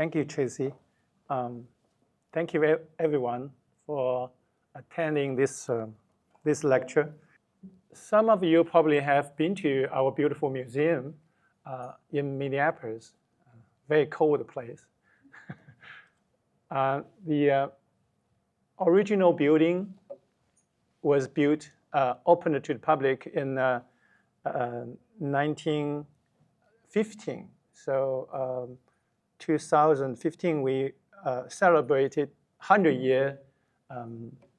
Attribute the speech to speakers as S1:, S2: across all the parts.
S1: Thank you, Tracy. Thank you, everyone, for attending this lecture. Some of you probably have been to our beautiful museum in Minneapolis, very cold place. The original building was built, opened to the public in 1915. So 2015, we celebrated 100-year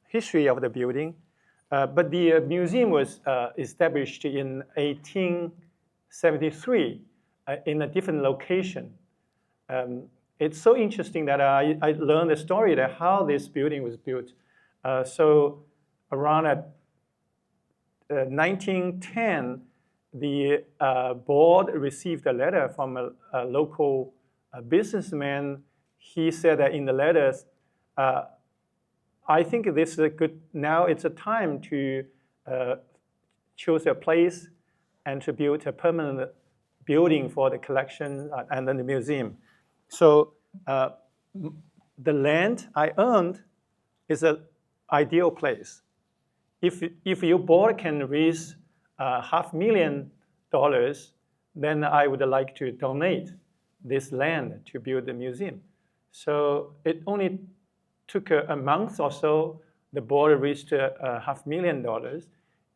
S1: history of the building. But the museum was established in 1873 in a different location. It's so interesting that I learned the story that how this building was built. So around 1910, the board received a letter from a local businessman. He said that in the letters, I think this is a good, now it's a time to choose a place and to build a permanent building for the collection and then the museum. So the land I earned is an ideal place. If your board can raise $500,000, then I would like to donate this land to build the museum. So it only took a month or so. The board reached $500,000,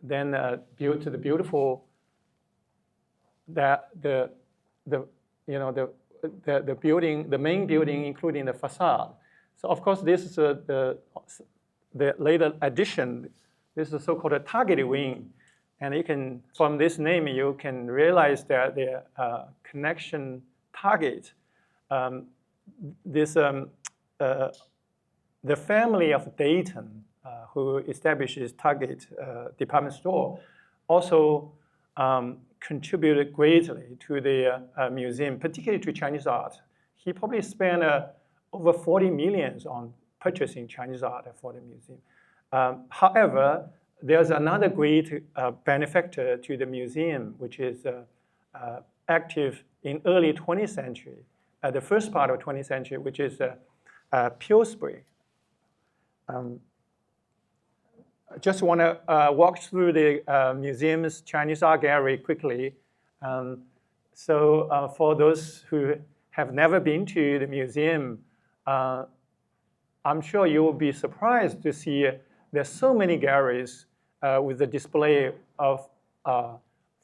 S1: then built the beautiful the building, the main building, including the facade. So of course, this is the later addition. This is a so-called a target wing. And you can, from this name, you can realize that the connection target, the family of Dayton, who establishes Target department store, also contributed greatly to the museum, particularly to Chinese art. He probably spent over 40 million on purchasing Chinese art for the museum. However, there's another great benefactor to the museum, which is active in early 20th century, the first part of 20th century, which is Pillsbury. Just want to walk through the museum's Chinese art gallery quickly. So for those who have never been to the museum, I'm sure you will be surprised to see there's so many galleries with the display of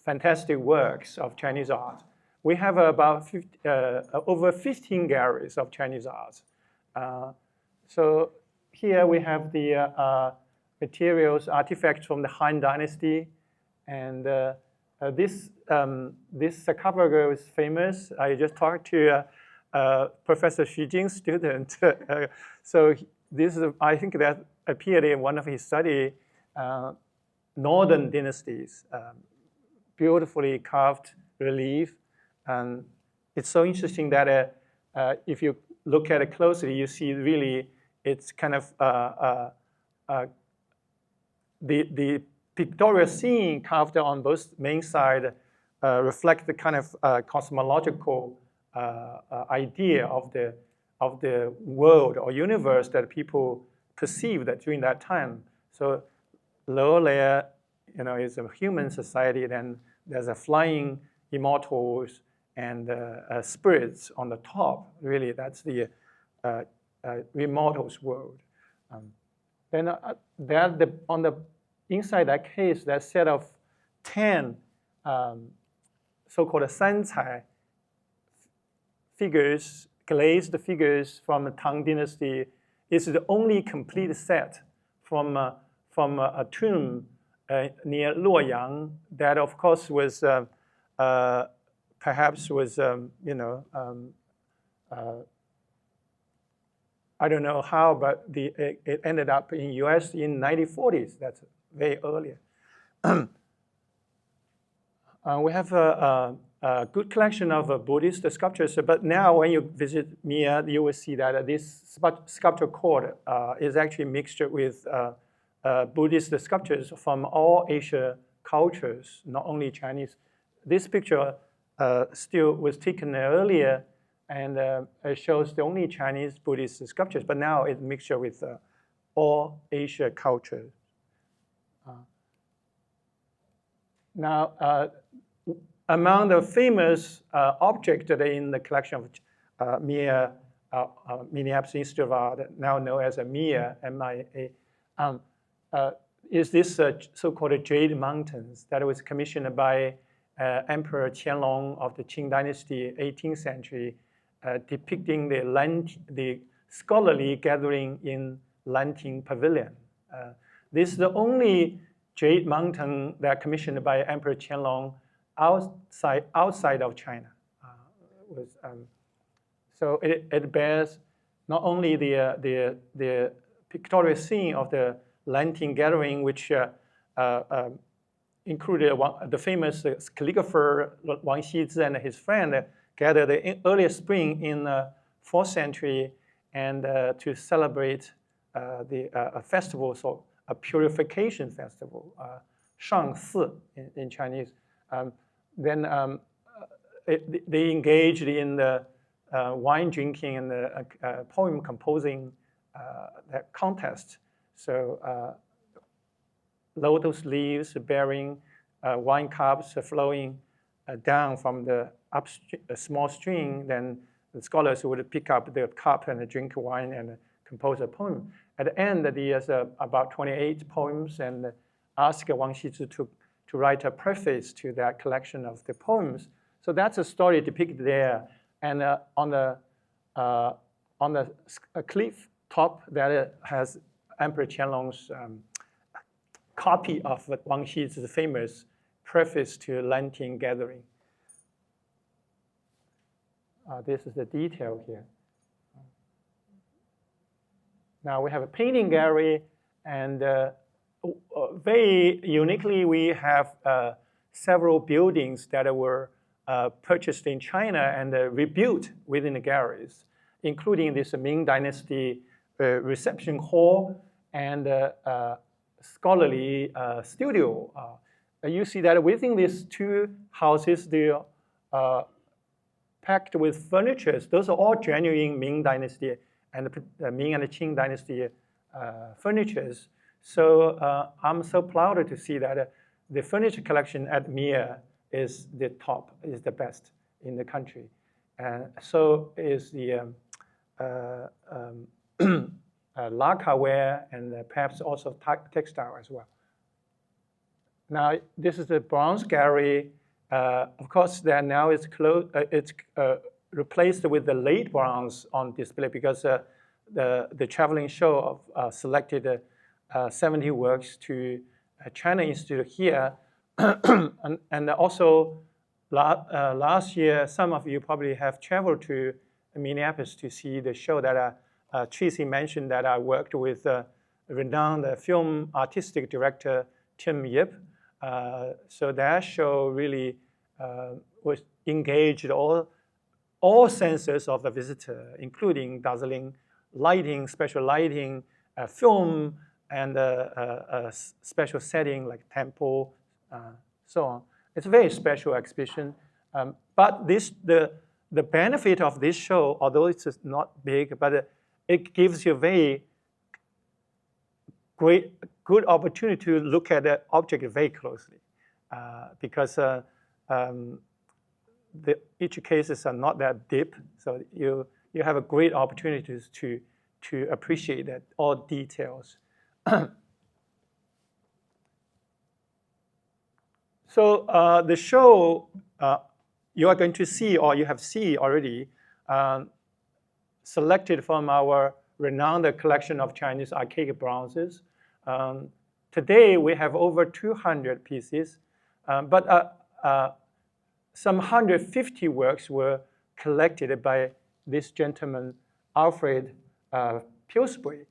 S1: fantastic works of Chinese art. We have about over 15 galleries of Chinese art. So here we have the materials, artifacts from the Han Dynasty. And this sarcophagus is famous. I just talked to Professor Xu Jing's student. So this is, I think that appeared in one of his studies, Northern dynasties, beautifully carved relief. And it's so interesting that if you look at it closely, you see really it's kind of the pictorial scene carved on both main side reflect the kind of cosmological idea of the world or universe that people perceived during that time. So lower layer, is a human society. Then there's a flying immortals and spirits on the top. Really, that's the immortals world. Then on the inside that case, that set of 10 so-called Sancai figures, glazed figures from the Tang Dynasty, is the only complete set from a tomb near Luoyang that, of course, was perhaps was I don't know how, but it ended up in U.S. in 1940s. That's very early. We have a good collection of Buddhist sculptures, but now when you visit Mia, you will see that this sculpture court is actually mixed with Buddhist sculptures from all Asia cultures, not only Chinese. This picture still was taken earlier and it shows the only Chinese Buddhist sculptures, but now it's a mixture with all Asia cultures. Now, among the famous objects that are in the collection of MIA, Minneapolis Institute of Art, now known as MIA, M-I-A, is this so-called Jade Mountains that was commissioned by Emperor Qianlong of the Qing Dynasty, 18th century, depicting the scholarly gathering in Lanting Pavilion. This is the only Jade Mountain that commissioned by Emperor Qianlong outside of China. So it bears not only the pictorial scene of the Lanting gathering, which included the famous calligrapher Wang Xizhi and his friend gathered the early spring in the 4th century and to celebrate a festival, so a purification festival, Shangsi in Chinese. Then they engaged in the wine drinking and the poem composing that contest. So lotus leaves bearing wine cups flowing down from the small stream, then the scholars would pick up the cup and drink wine and compose a poem. At the end, there's about 28 poems, and ask Wang Xizhi to write a preface to that collection of the poems. So that's a story depicted there. And on the cliff top, that has Emperor Qianlong's copy of Wang Xizhi's famous preface to Lanting Gathering. This is the detail here. Now we have a painting gallery, and very uniquely, we have several buildings that were purchased in China and rebuilt within the galleries, including this Ming Dynasty reception hall and scholarly studio. You see that within these two houses, they are packed with furniture. Those are all genuine Ming Dynasty and Ming and Qing Dynasty furnitures. So I'm so proud to see that the furniture collection at MIA is the top, is the best in the country. And so is the lacquerware and perhaps also textile as well. Now, this is the bronze gallery. Of course, that now it's replaced with the late bronze on display because the traveling show selected 70 works to China Institute here. and also, last year, some of you probably have traveled to Minneapolis to see the show that Tracy mentioned, that I worked with renowned film artistic director Tim Yip. So that show really was engaged all senses of the visitor, including dazzling lighting, special lighting, film, and a special setting like temple, so on. It's a very special exhibition. But the benefit of this show, although it's not big, but it gives you a very good opportunity to look at the object very closely, because each cases are not that deep, so you have a great opportunity to appreciate that all details. So the show you are going to see, or you have seen already, selected from our renowned collection of Chinese archaic bronzes. Today we have over 200 pieces, but some 150 works were collected by this gentleman, Alfred Pillsbury,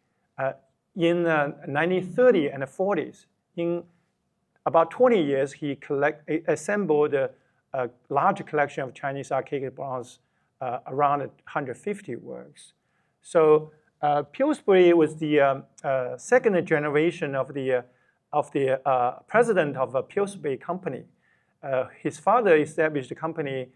S1: in 1930 and 40s. In about 20 years, he assembled a large collection of Chinese archaic bronze, around 150 works. So Pillsbury was the second generation of the president of a Pillsbury company. His father established the company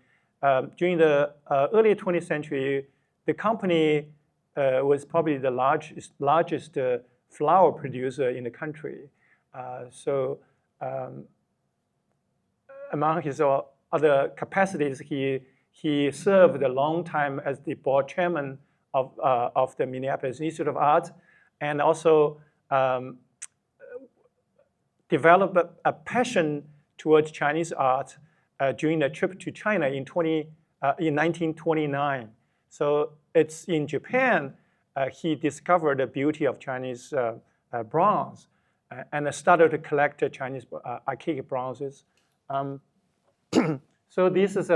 S1: during the early 20th century, the company was probably the largest flour producer in the country. So among his other capacities, he served a long time as the board chairman of the Minneapolis Institute of Art, and also developed a passion towards Chinese art during a trip to China in 1929. So it's in Japan he discovered the beauty of Chinese bronze and started to collect Chinese archaic bronzes. So this is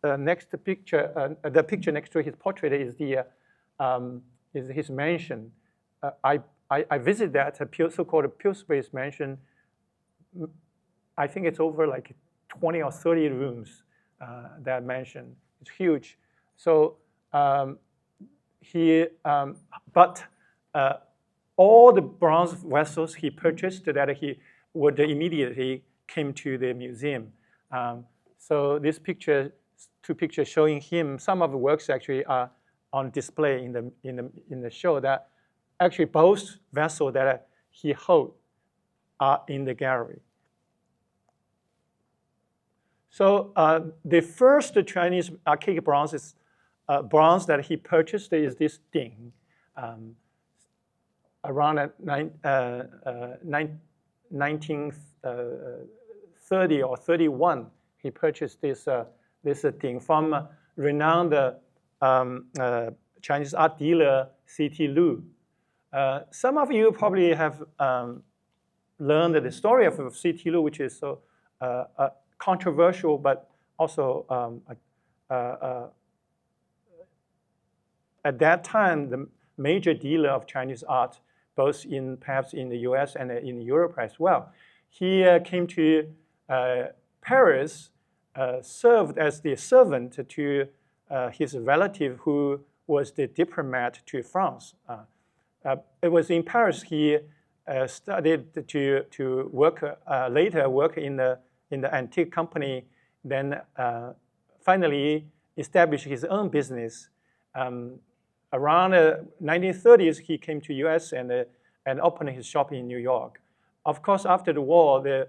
S1: next picture. The picture next to his portrait is his mansion. I visited that so-called Pillsbury mansion. I think it's over like 20 or 30 rooms. That mansion, it's huge. So but all the bronze vessels he purchased that he would immediately came to the museum. So this picture, two pictures showing him, some of the works actually are on display in the show. That actually both vessels that he holds are in the gallery. So the first Chinese archaic bronze that he purchased is this Ding. Around 1930 or 31, he purchased this Ding from renowned Chinese art dealer C.T. Lu. Some of you probably have learned the story of C.T. Lu, which is so controversial, but also at that time, the major dealer of Chinese art, both perhaps in the US and in Europe as well. He came to Paris, served as the servant to his relative who was the diplomat to France. It was in Paris he started to work, later work in the antique company, then finally established his own business. Around 1930s, he came to US and opened his shop in New York. Of course, after the war, the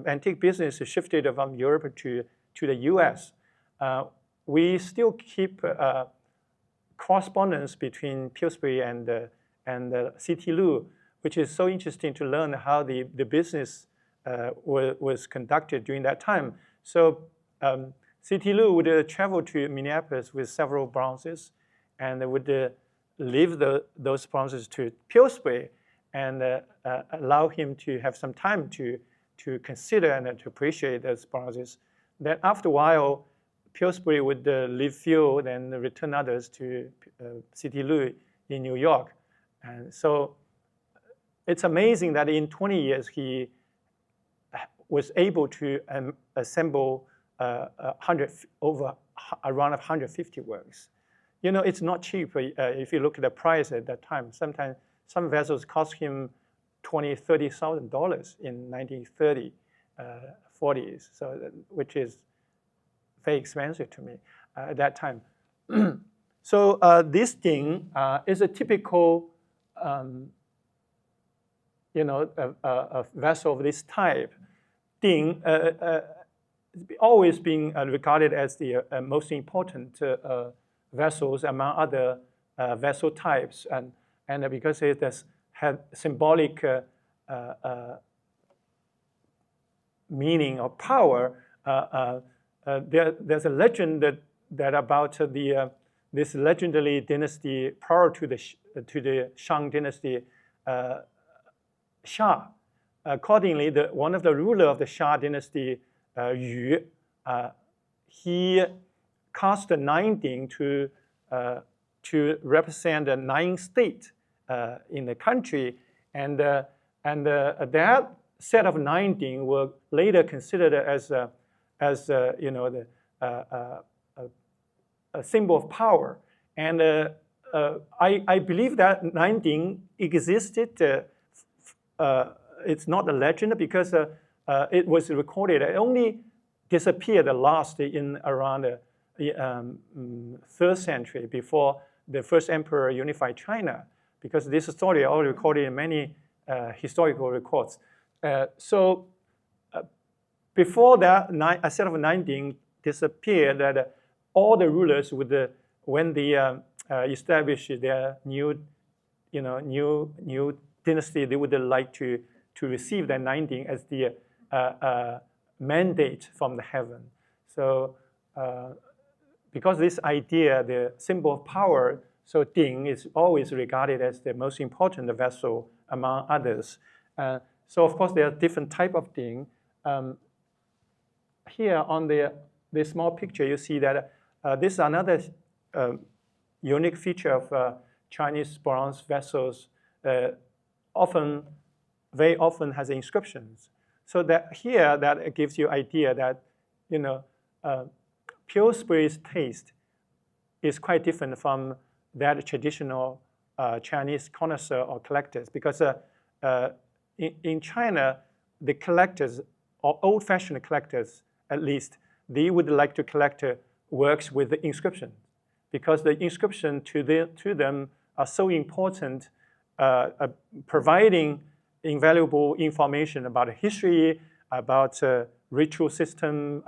S1: antique business shifted from Europe to the US. We still keep correspondence between Pillsbury and C.T. Lu, which is so interesting to learn how the business was conducted during that time. So C.T. Lu would travel to Minneapolis with several bronzes and would leave those bronzes to Pillsbury and allow him to have some time to consider and to appreciate those bronzes. Then after a while, Pillsbury would leave few and return others to C.T. Lu in New York. And so it's amazing that in 20 years, he was able to assemble around 150 works. You know, it's not cheap if you look at the price at that time. Sometimes some vessels cost him $20,000, $30,000 in 1930, 40s, so which is very expensive to me at that time. So this thing is a typical, a vessel of this type. Ding always being regarded as the most important vessels among other vessel types, and because it has had symbolic meaning or power, there's a legend that about this legendary dynasty prior to the Shang dynasty, Xia. Accordingly, one of the rulers of the Xia dynasty, Yu, he cast a 9 Ding to represent the 9 states in the country, and that set of 9 Ding were later considered as a symbol of power. And I believe that 9 Ding existed. It's not a legend because it was recorded only disappeared, lost in around the 3rd century before the first emperor unified China, because this story is already recorded in many historical records. Before that, a set of 19 disappeared, that all the rulers would, when they establish their new dynasty, they would like to receive that 19 as the mandate from the heaven. So because this idea, the symbol of power, so Ding is always regarded as the most important vessel among others. So of course there are different type of Ding. Here on the small picture, you see that this is another unique feature of Chinese bronze vessels. Very often has inscriptions. So that here, that gives you idea that, Pillsbury's taste is quite different from that traditional Chinese connoisseur or collectors, because in China, the collectors, or old-fashioned collectors at least, they would like to collect works with the inscription, because the inscription to them are so important, providing invaluable information about history, about ritual system,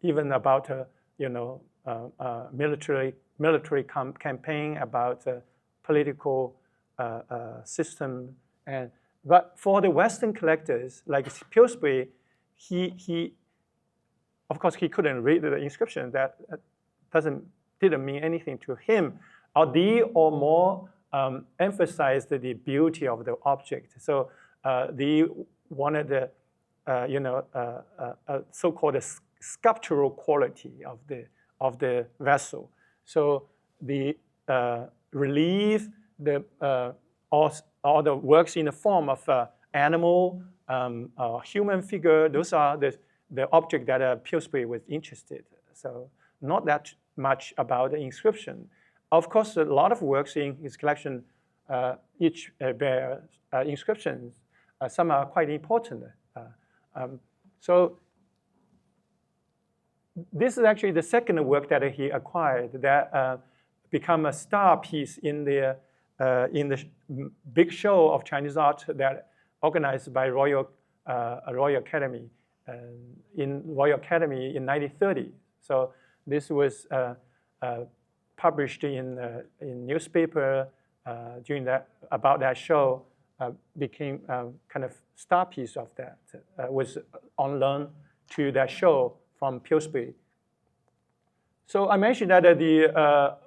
S1: even about military campaign, about political system. But for the Western collectors, like Pillsbury, he of course he couldn't read the inscription. That didn't mean anything to him. They or more emphasized the beauty of the object. So they wanted a so-called sculptural quality of the vessel. So the relief, all the works in the form of animal, human figure, those are the object that Pillsbury was interested. So not that much about the inscription. Of course, a lot of works in his collection each bear inscriptions. Some are quite important. So this is actually the second work that he acquired that become a star piece in the big show of Chinese art that organized by Royal Academy in 1930. So this was published in newspaper during about that show, became kind of star piece of that, was on loan to that show from Pillsbury. So I mentioned that the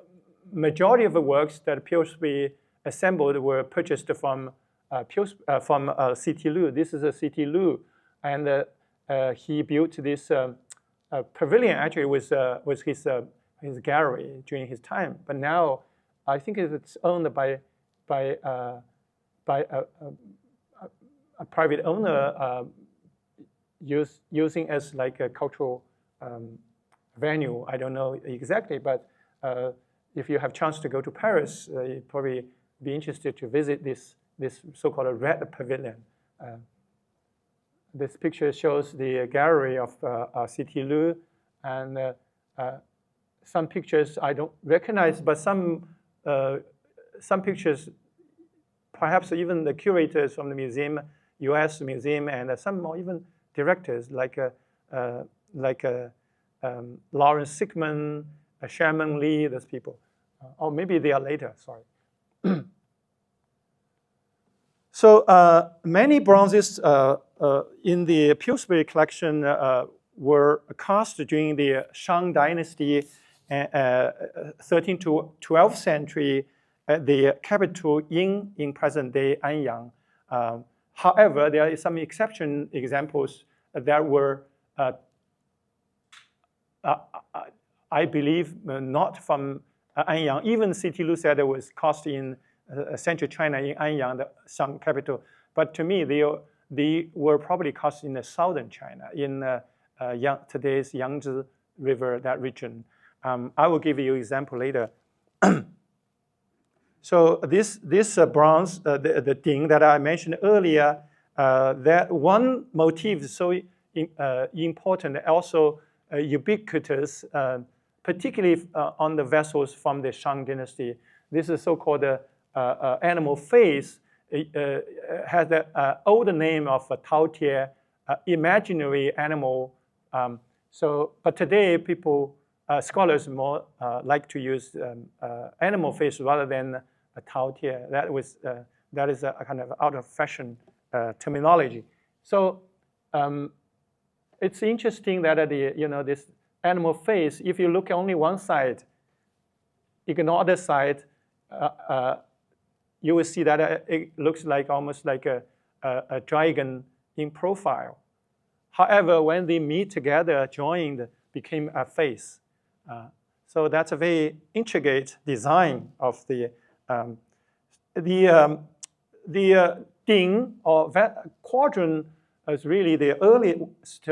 S1: majority of the works that Pillsbury assembled were purchased from C.T. Lu. This is a C.T. Lu, and he built this pavilion. Actually, was his gallery during his time. But now, I think it's owned by a private owner, using as like a cultural venue. I don't know exactly, but if you have chance to go to Paris, you'd probably be interested to visit this so-called Red Pavilion. This picture shows the gallery of C.T. Lu, and some pictures I don't recognize, but some pictures, perhaps even the curators from the museum, U.S. museum, and some or even directors like Lawrence Sigmund, Sherman Lee, those people. Or maybe they are later, sorry. So many bronzes in the Pillsbury collection were cast during the Shang Dynasty, 13th to 12th century, at the capital in present-day Anyang. However, there are some examples that were, I believe, not from Anyang. Even C.T. Lu said it was cast in central China, in Anyang, the Shang capital. But to me, they were probably cast in the southern China, in today's Yangtze River, that region. I will give you an example later. So this bronze, the Ding that I mentioned earlier, that one motif is so important, also ubiquitous, particularly on the vessels from the Shang dynasty. This is so-called animal face. It has the older name of Taotie, imaginary animal. But today people, scholars more like to use animal face rather than a Taotie. That is a kind of out of fashion terminology. So it's interesting that this animal face, if you look at only one side, ignore other side, you will see that it looks like almost like a dragon in profile. However, when they meet together, joined, became a face. So that's a very intricate design of the ding or quadrant is really the earliest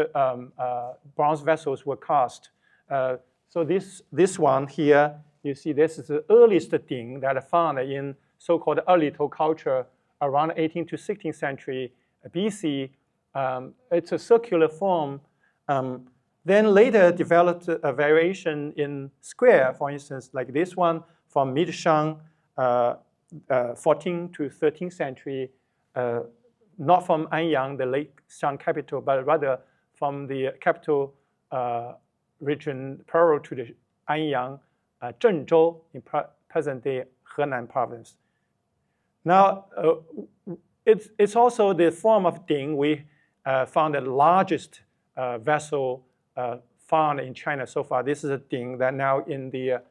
S1: bronze vessels were cast. So this one here, you see this is the earliest ding that are found in so-called early culture around 18th to 16th century BC. It's a circular form. Then later developed a variation in square, for instance, like this one from mid-Shang, 14th to 13th century, not from Anyang, the late Shang capital, but rather from the capital region parallel to the Anyang, Zhengzhou, in present-day Henan province. Now, it's also the form of ding we found the largest vessel found in China so far. This is a ding that now in the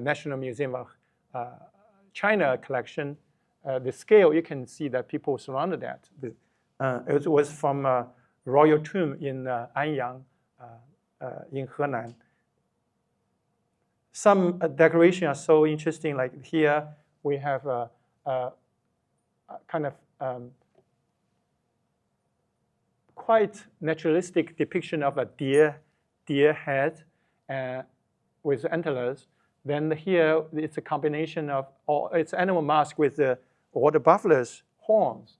S1: National Museum of China collection. The scale, you can see that people surrounded that. It was from a royal tomb in Anyang, in Henan. Some decorations are so interesting, like here we have a kind of quite naturalistic depiction of a deer head with antlers. Then here it's a combination of, or it's animal mask with the water buffalo's horns.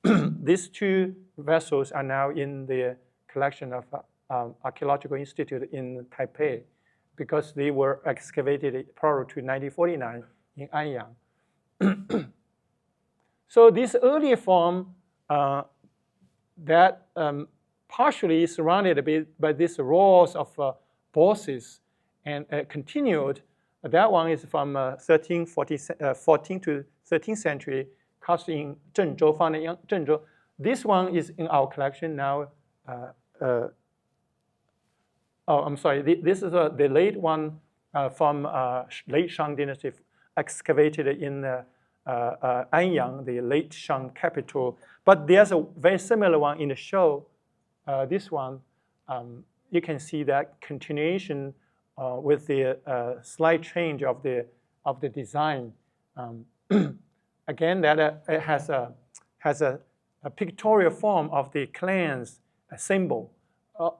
S1: These two vessels are now in the collection of Archaeological Institute in Taipei because they were excavated prior to 1949 in Anyang. So this earlier form that partially surrounded by these rows of bosses and continued. That one is from 14th to 13th century, cast in Zhengzhou, found in Zhengzhou. This one is in our collection now. Oh, I'm sorry. This is the late one from late Shang dynasty, excavated in Anyang, the late Shang capital. But there's a very similar one in the show. This one, you can see that continuation with the slight change of the design. Again, that it has a pictorial form of the clan's symbol.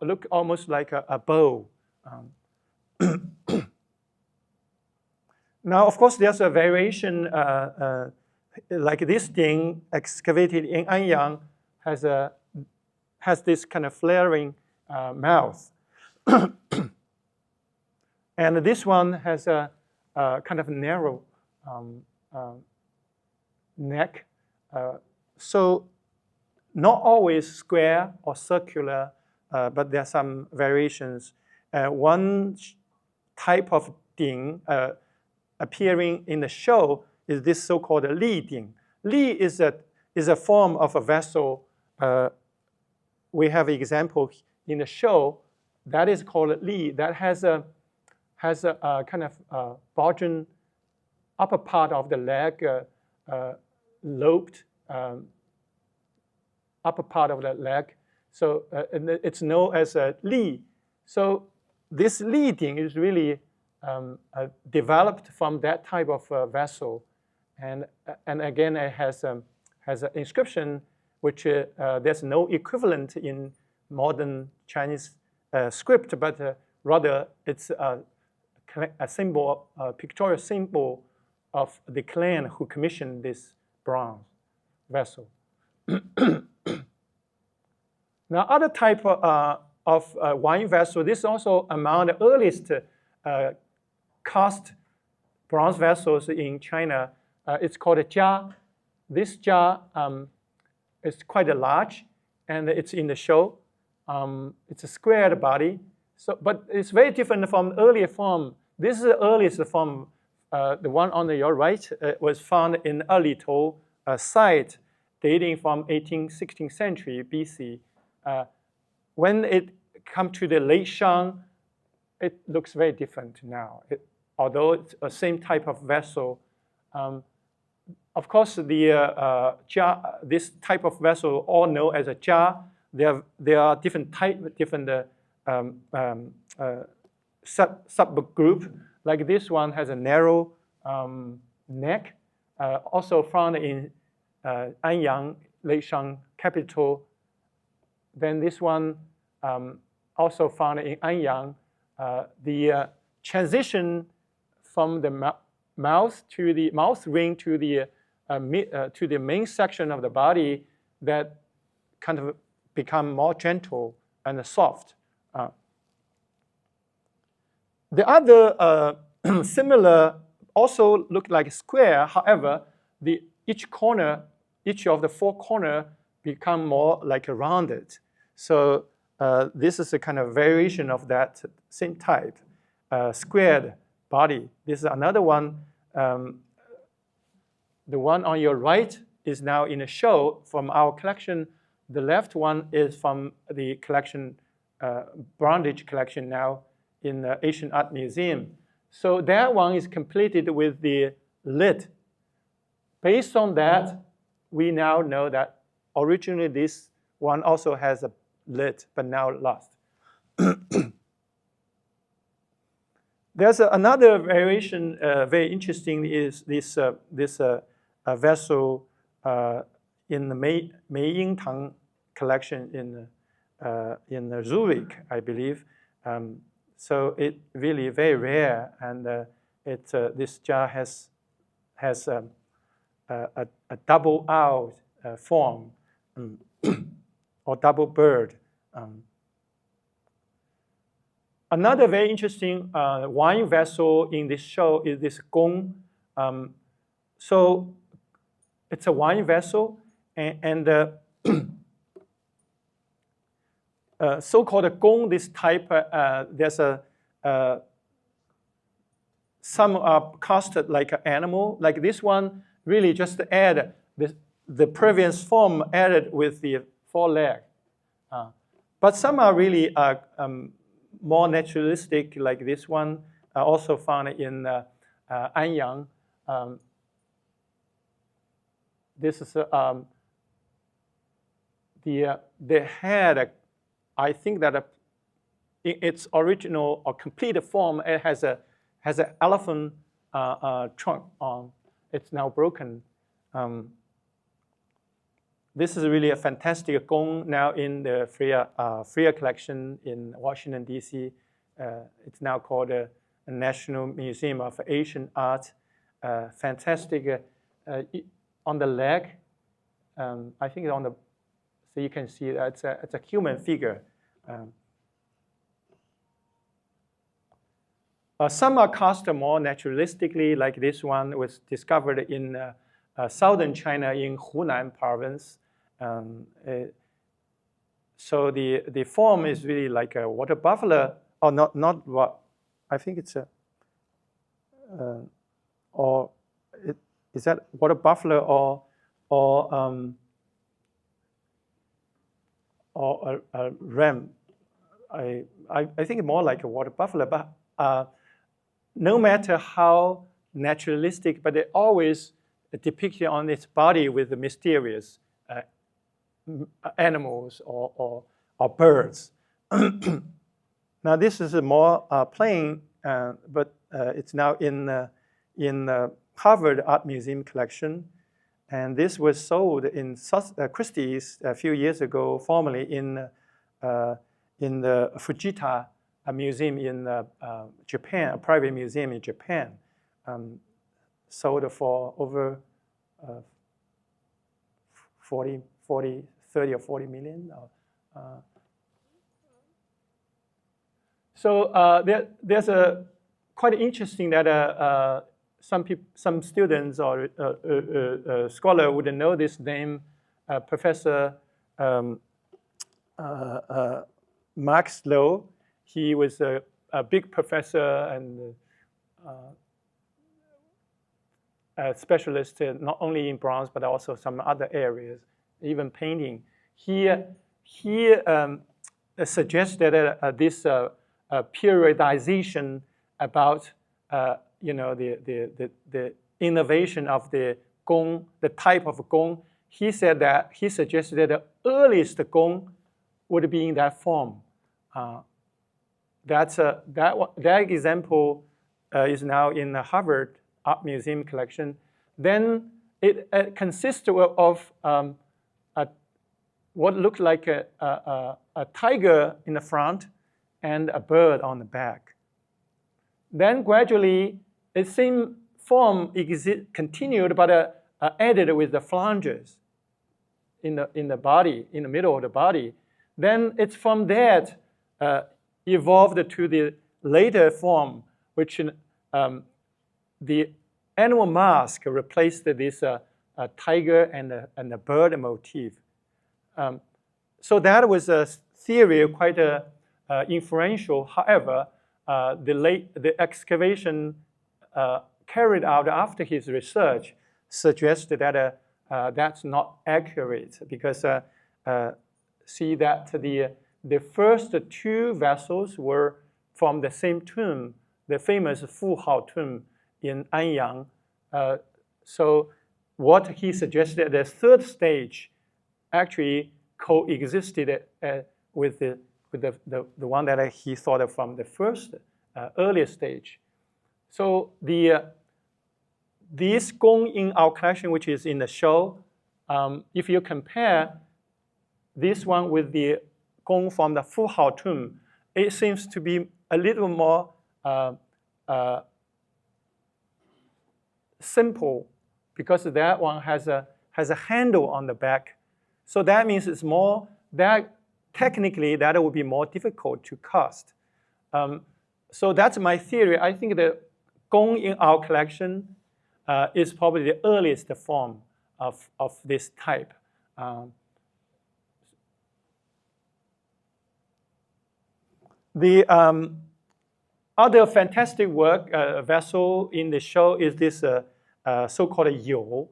S1: Look almost like a bow. Now, of course, there's a variation like this thing excavated in Anyang has this kind of flaring mouth. And this one has a kind of narrow neck. So not always square or circular, but there are some variations. One type of ding appearing in the show is this so-called li ding. Li is a form of a vessel. We have an example in the show that is called li, that has a kind of bulging upper part of the leg, lobed upper part of the leg. So it's known as a li. So this li ding is really developed from that type of vessel, and again it has an inscription which there's no equivalent in modern Chinese script, but rather it's a symbol, a pictorial symbol of the clan who commissioned this bronze vessel. Now, other type of wine vessel, this is also among the earliest cast bronze vessels in China. It's called a jia. This jia is quite large, and it's in the show. It's a squared body, but it's very different from earlier form. This is the earliest form. The one on your right was found in Erlitou site dating from 18th, 16th century BC. When it comes to the late Shang, it looks very different now. Although it's the same type of vessel, of course, this type of vessel, all known as a jia, there are different subgroup. Like this one has a narrow neck, also found in Anyang, late Shang capital. Then this one also found in Anyang. The transition from the mouth to the mouth ring to the main section of the body that kind of become more gentle and soft. The other similar also look like a square. However, each of the four corners become more like a rounded. So this is a kind of variation of that same type, squared body. This is another one. The one on your right is now in a show from our collection. The left one is from the collection, Brundage collection now in the Asian Art Museum. So that one is completed with the lid. Based on that, we now know that originally this one also has a lid, but now lost. There's another variation, very interesting, is this vessel in the Meiyingtang collection in Zurich, I believe. So it really very rare, and this jar has a double out form or double bird. Another very interesting wine vessel in this show is this gong. So it's a wine vessel, and so-called gong, this type, there's some are cast like an animal. Like this one, really just add the previous form added with the foreleg. But some are really more naturalistic, like this one, also found in Anyang. This is the head. I think that its original or complete form, it has an elephant trunk on. It's now broken. This is really a fantastic gong now in the Freer collection in Washington, D.C. It's now called the National Museum of Asian Art. Fantastic. On the leg, I think on the, so you can see that it's a human figure. Some are cast more naturalistically, like this one was discovered in southern China in Hunan province. So the form is really like a water buffalo, or not what, I think it's a, or is that water buffalo or a ram? I think more like a water buffalo, but no matter how naturalistic, but they always depicted on its body with the mysterious animals or birds. Now this is a more plain, but it's now in Harvard Art Museum collection, and this was sold in Christie's a few years ago, formerly in the Fujita museum in Japan, a private museum in Japan, sold for over 30 or 40 million. There's a quite interesting that some students or scholar would know this name, Professor Max Lowe. He was a big professor and a specialist not only in bronze but also some other areas, even painting. He suggested this periodization about the innovation of the gong, the type of gong. He said that he suggested that the earliest gong would be in that form. That example is now in the Harvard Art Museum collection. Then it consists of what looked like a tiger in the front and a bird on the back. Then gradually, the same form continued, but added with the flanges in the body, in the middle of the body. Then it's from that evolved to the later form, which the animal mask replaced this tiger and the bird motif. So that was a theory quite influential. However, the excavation carried out after his research suggested that that's not accurate because see that the first two vessels were from the same tomb, the famous Fu Hao tomb in Anyang. So what he suggested, the third stage actually coexisted with the one that he thought of from the first earlier stage. So this gong in our collection, which is in the show, if you compare this one with the gong from the Fu Hao tomb, it seems to be a little more simple because that one has a handle on the back. So that means it's more, that technically that would be more difficult to cast. So that's my theory. I think the gong in our collection is probably the earliest form of this type. The other fantastic work, vessel in the show is this so-called you.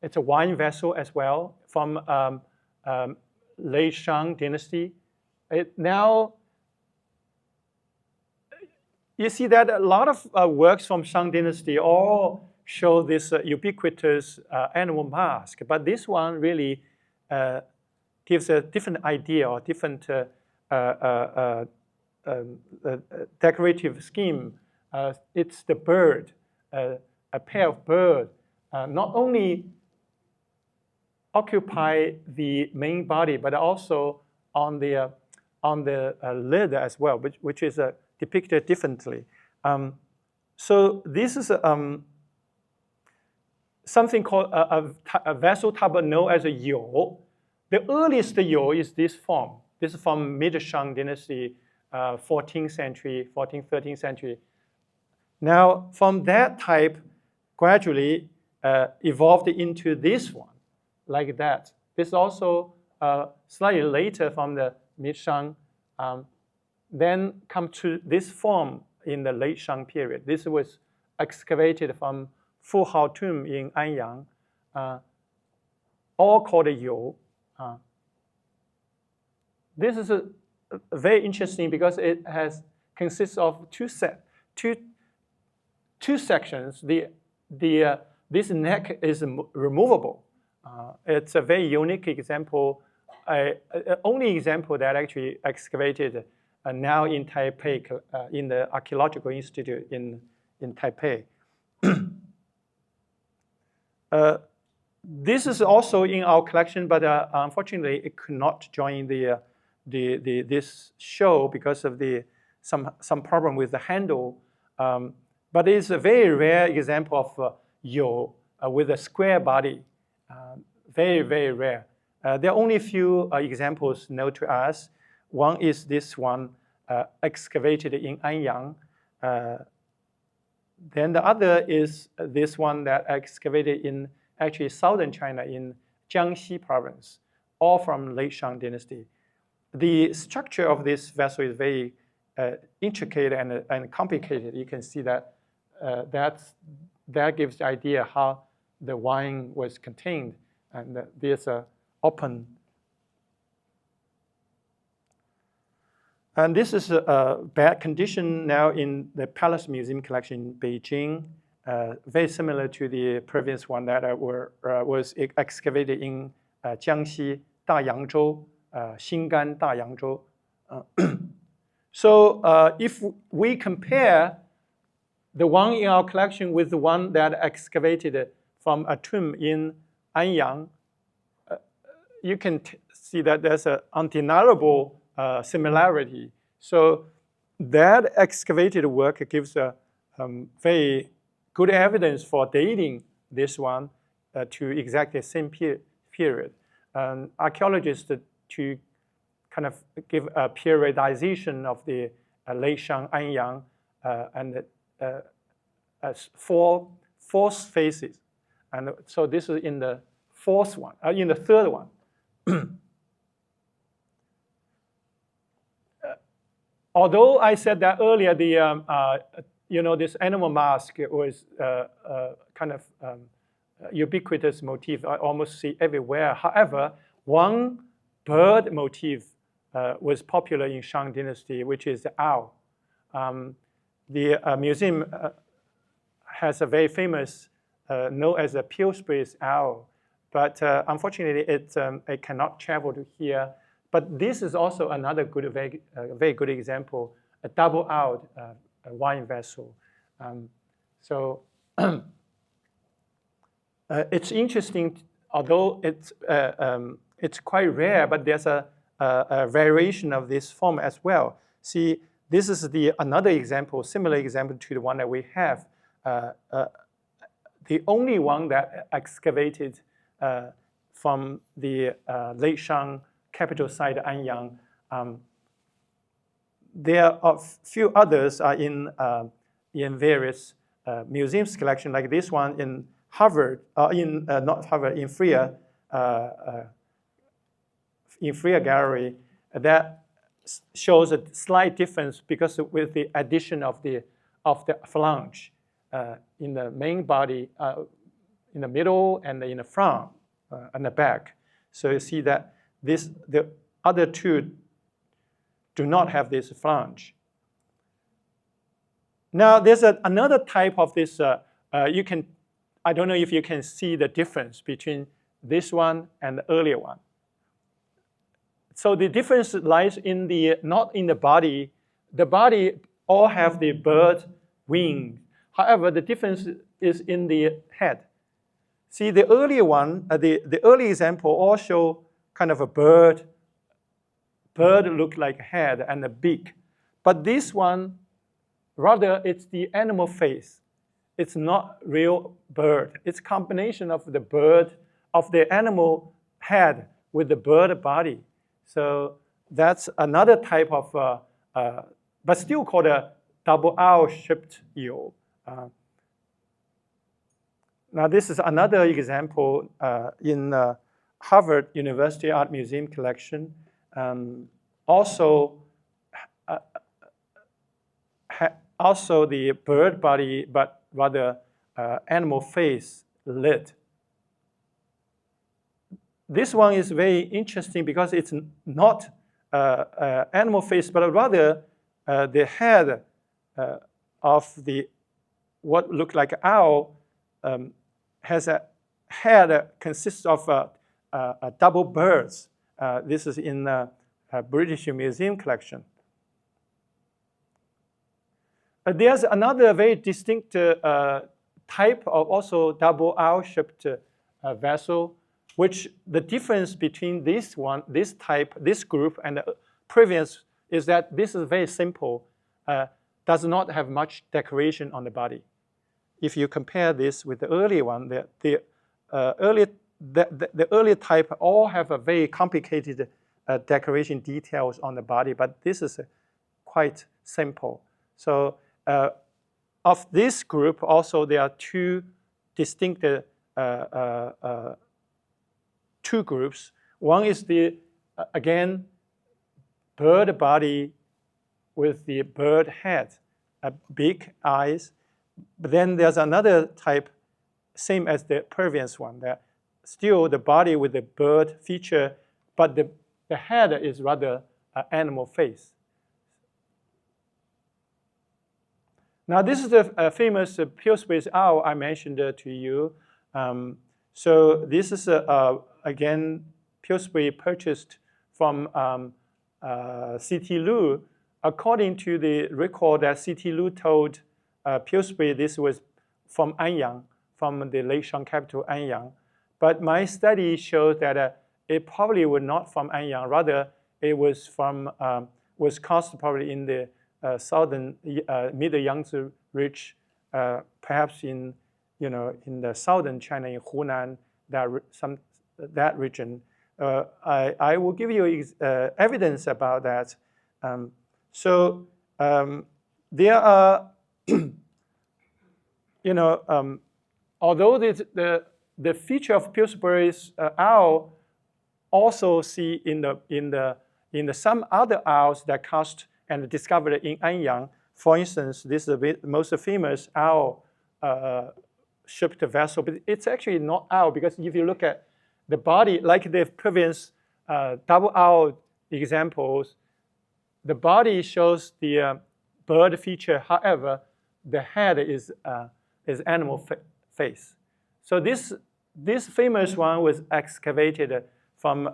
S1: It's a wine vessel as well from late Shang dynasty. Now, you see that a lot of works from Shang dynasty all show this ubiquitous animal mask, but this one really gives a different idea or different decorative scheme. It's the bird, a pair of birds, not only occupy the main body, but also on the lid as well, which is depicted differently. So this is something called a vessel type known as a you. The earliest you is this form. This is from mid-Shang dynasty, 14th century, 14th, 13th century. Now, from that type, gradually evolved into this one, like that. This also slightly later from the mid-Shang, then come to this form in the late Shang period. This was excavated from Fu Hao tomb in Anyang, all called Yu. This is very interesting because it consists of two sections. This neck is removable. It's a very unique example, only example that actually excavated now in Taipei, in the Archaeological Institute in Taipei. This is also in our collection, but unfortunately it could not join this show because of some problem with the handle. But it's a very rare example of you with a square body. Very, very rare. There are only a few examples known to us. One is this one, excavated in Anyang. Then the other is this one that excavated in actually southern China in Jiangxi province, all from late Shang dynasty. The structure of this vessel is very intricate and complicated. You can see that that gives the idea how the wine was contained, and there's a open. And this is a bad condition now in the Palace Museum collection in Beijing, very similar to the previous one that was excavated in Jiangxi, Dayangzhou, Xingan, Dayangzhou. So if we compare the one in our collection with the one that excavated from a tomb in Anyang, you can see that there's an undeniable similarity. So that excavated work gives a very good evidence for dating this one to exactly the same period. Archaeologists to kind of give a periodization of the late Shang Anyang and four phases. And so this is in the fourth one, in the third one. Although I said that earlier, the this animal mask was kind of ubiquitous motif. I almost see everywhere. However, one bird motif was popular in Shang dynasty, which is the owl. The museum has a very famous, known as a Pillsbury owl, but unfortunately it cannot travel to here. But this is also another good, very good example, a double-out wine vessel. So it's interesting, although it's quite rare, but there's a variation of this form as well. See, this is another example, similar example to the one that we have. The only one that excavated from the late Shang capital site, Anyang. There are a few others are in various museums collection, like this one in Harvard, not Harvard, in Freer Gallery, that shows a slight difference because with the addition of the flange in the main body, in the middle and in the front and the back. So you see that the other two do not have this flange. Now there's another type of this. I don't know if you can see the difference between this one and the earlier one. So the difference lies in not in the body. The body all have the bird wing. However, the difference is in the head. See, the earlier one, the early example all show kind of a bird look like a head and a beak. But this one, rather, it's the animal face. It's not real bird. It's a combination of the bird, of the animal head with the bird body. So that's another type of, but still called a double owl-shaped eel. Now this is another example in Harvard University Art Museum collection. Also the bird body, but rather animal face lid. This one is very interesting because it's not animal face, but rather the head of what looked like an owl has a head that consists of double birds. This is in a British Museum collection. There's another very distinct type of also double owl-shaped vessel, which the difference between this type, this group, and the previous is that this is very simple, does not have much decoration on the body. If you compare this with the earlier one, the earlier the earlier type all have a very complicated decoration details on the body, but this is quite simple. So of this group, also there are two distinct two groups. One is the, again, bird body with the bird head, big eyes. But then there's another type, same as the previous one, that still the body with the bird feature, but the head is rather animal face. Now this is the famous Pillsbury's owl I mentioned to you. So this is, again, Pillsbury purchased from C.T. Lu. According to the record that C.T. Lu told Pillsbury this was from Anyang, from the Lakeshang capital, Anyang. But my study shows that it probably was not from Anyang. Rather, it was from was caused probably in the southern Middle Yangtze Ridge, perhaps in in the southern China, in Hunan, that region. I will give you evidence about that. So there are, although the feature of Pillsbury's owl also see in the some other owls that cast and discovered in Anyang. For instance, this is the most famous owl shaped vessel, but it's actually not owl, because if you look at the body, like the previous double owl examples, the body shows the bird feature. However, the head is animal face. So this famous one was excavated from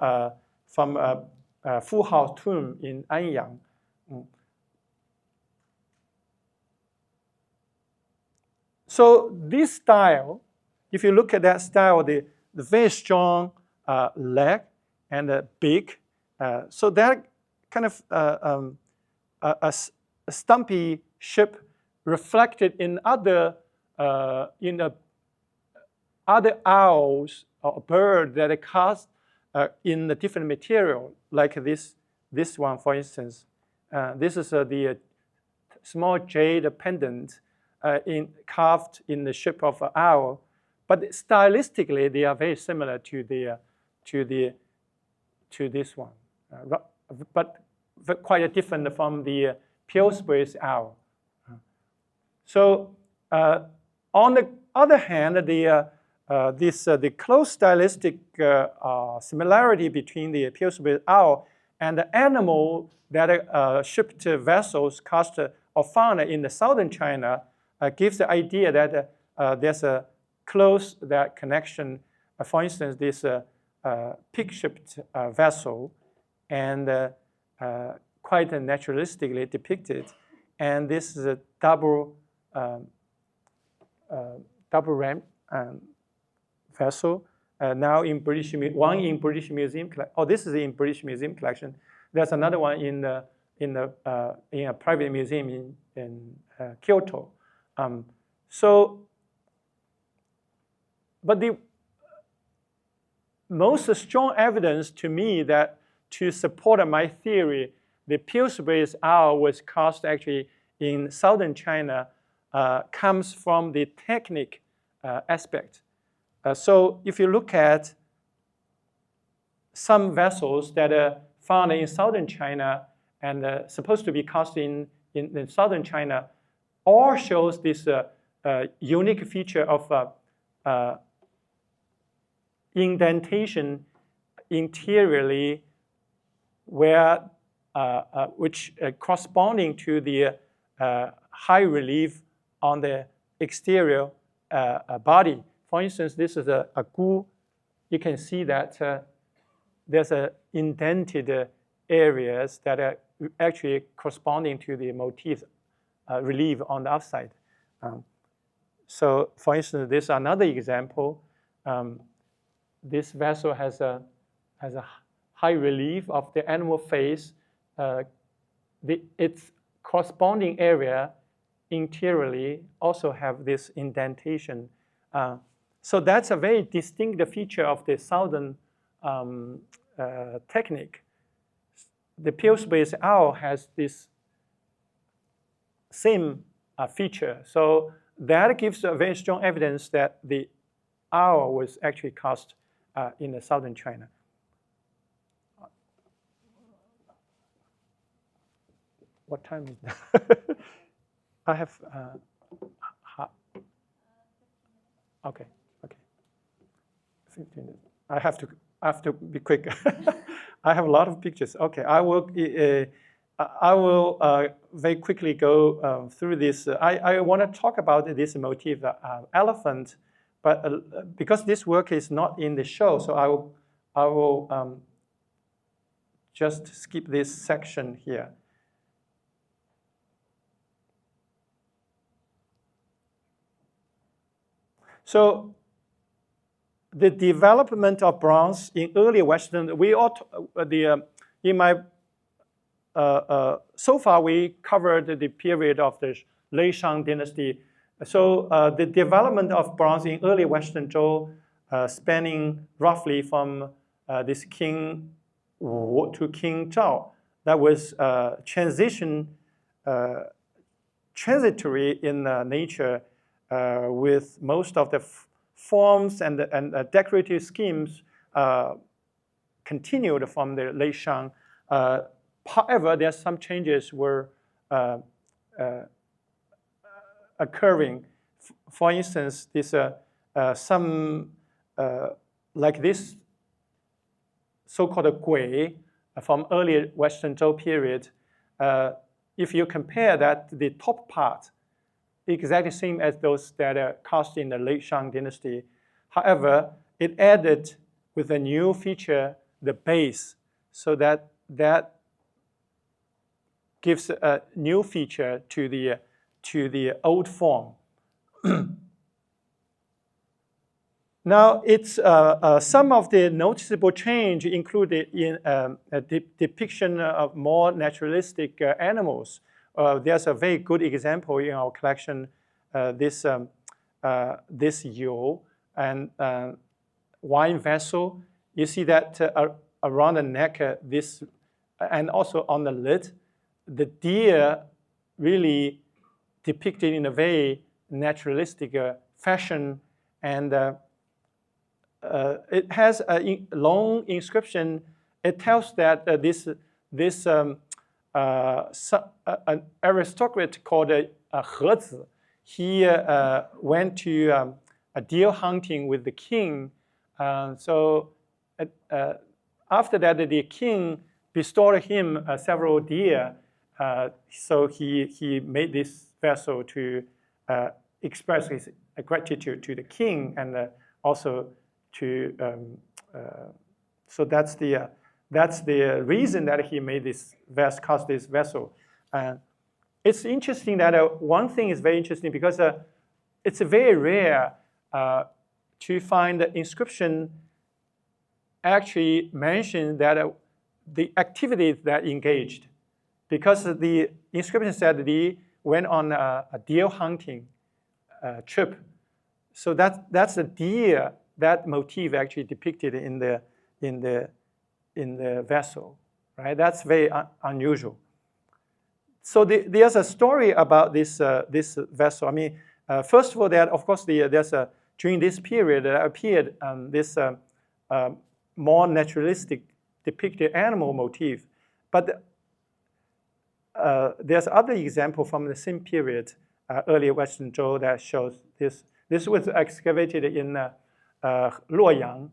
S1: Fu Hao tomb in Anyang. So this style, if you look at that style, the very strong leg and the big, so that kind of a stumpy shape reflected in other other owls or bird that are cast in a different material, like this one, for instance. This is the small jade pendant carved in the shape of an owl, but stylistically they are very similar to this one, but quite different from the Pillsbury's owl. So on the other hand, the close stylistic similarity between the Pillsbury owl and the animal that shipped vessels cast or found in the southern China gives the idea that there's a close connection. For instance, this pig-shaped vessel, and quite naturalistically depicted, and this is a double ramp vessel. Now in British, one in British Museum. Oh, this is in British Museum collection. There's another one in a private museum in Kyoto. But the most strong evidence to me that to support my theory, the Pillsbury's owl was cast actually in southern China, comes from the technique aspect. So if you look at some vessels that are found in southern China and supposed to be cast in southern China, all shows this unique feature of indentation interiorly, where which corresponding to the high relief on the exterior body. For instance, this is a gu. You can see that there's indented areas that are actually corresponding to the motif relief on the outside. So, for instance, this is another example. This vessel has a high relief of the animal face. Its corresponding area interiorly also have this indentation. So that's a very distinct feature of the southern technique. The Pillsbury owl has this same feature. So that gives a very strong evidence that the owl was actually cast in the southern China. What time is that? I have, okay. 15. I have to be quick. I have a lot of pictures. Okay, I will very quickly go through this. I want to talk about this motif, elephant, but because this work is not in the show, so I will just skip this section here. So the development of bronze in early Western, so far we covered the period of the Lei Shang dynasty. So the development of bronze in early Western Zhou, spanning roughly from this King Wu to King Zhao, that was transitory in nature, with most of the forms and decorative schemes continued from the Lei Shang. However, there are some changes were occurring. For instance, this like this so-called gui from early Western Zhou period. If you compare that, the top part, exactly same as those that are cast in the late Shang dynasty. However, it added with a new feature, the base, so that gives a new feature to the old form. Now, it's some of the noticeable change included in a depiction of more naturalistic animals. There's a very good example in our collection, this yu and wine vessel. You see that around the neck, this, and also on the lid, the deer really depicted in a very naturalistic fashion, and it has a long inscription. It tells that an aristocrat called Hezi, he went to deer hunting with the king. So after that, the king bestowed him several deer. So he made this vessel to express his gratitude to the king, and also to so that's the reason that he made this cast this vessel. It's interesting that one thing is very interesting because it's very rare to find the inscription actually mention that the activities that engaged, because the inscription said they went on a deer hunting trip. So that's the deer, that motif actually depicted in the vessel, right? That's very unusual. So there's a story about this vessel. I mean, first of all, that of course there's during this period appeared this more naturalistic depicted animal motif, but there's other example from the same period, early Western Zhou, that shows this. This was excavated in Luoyang.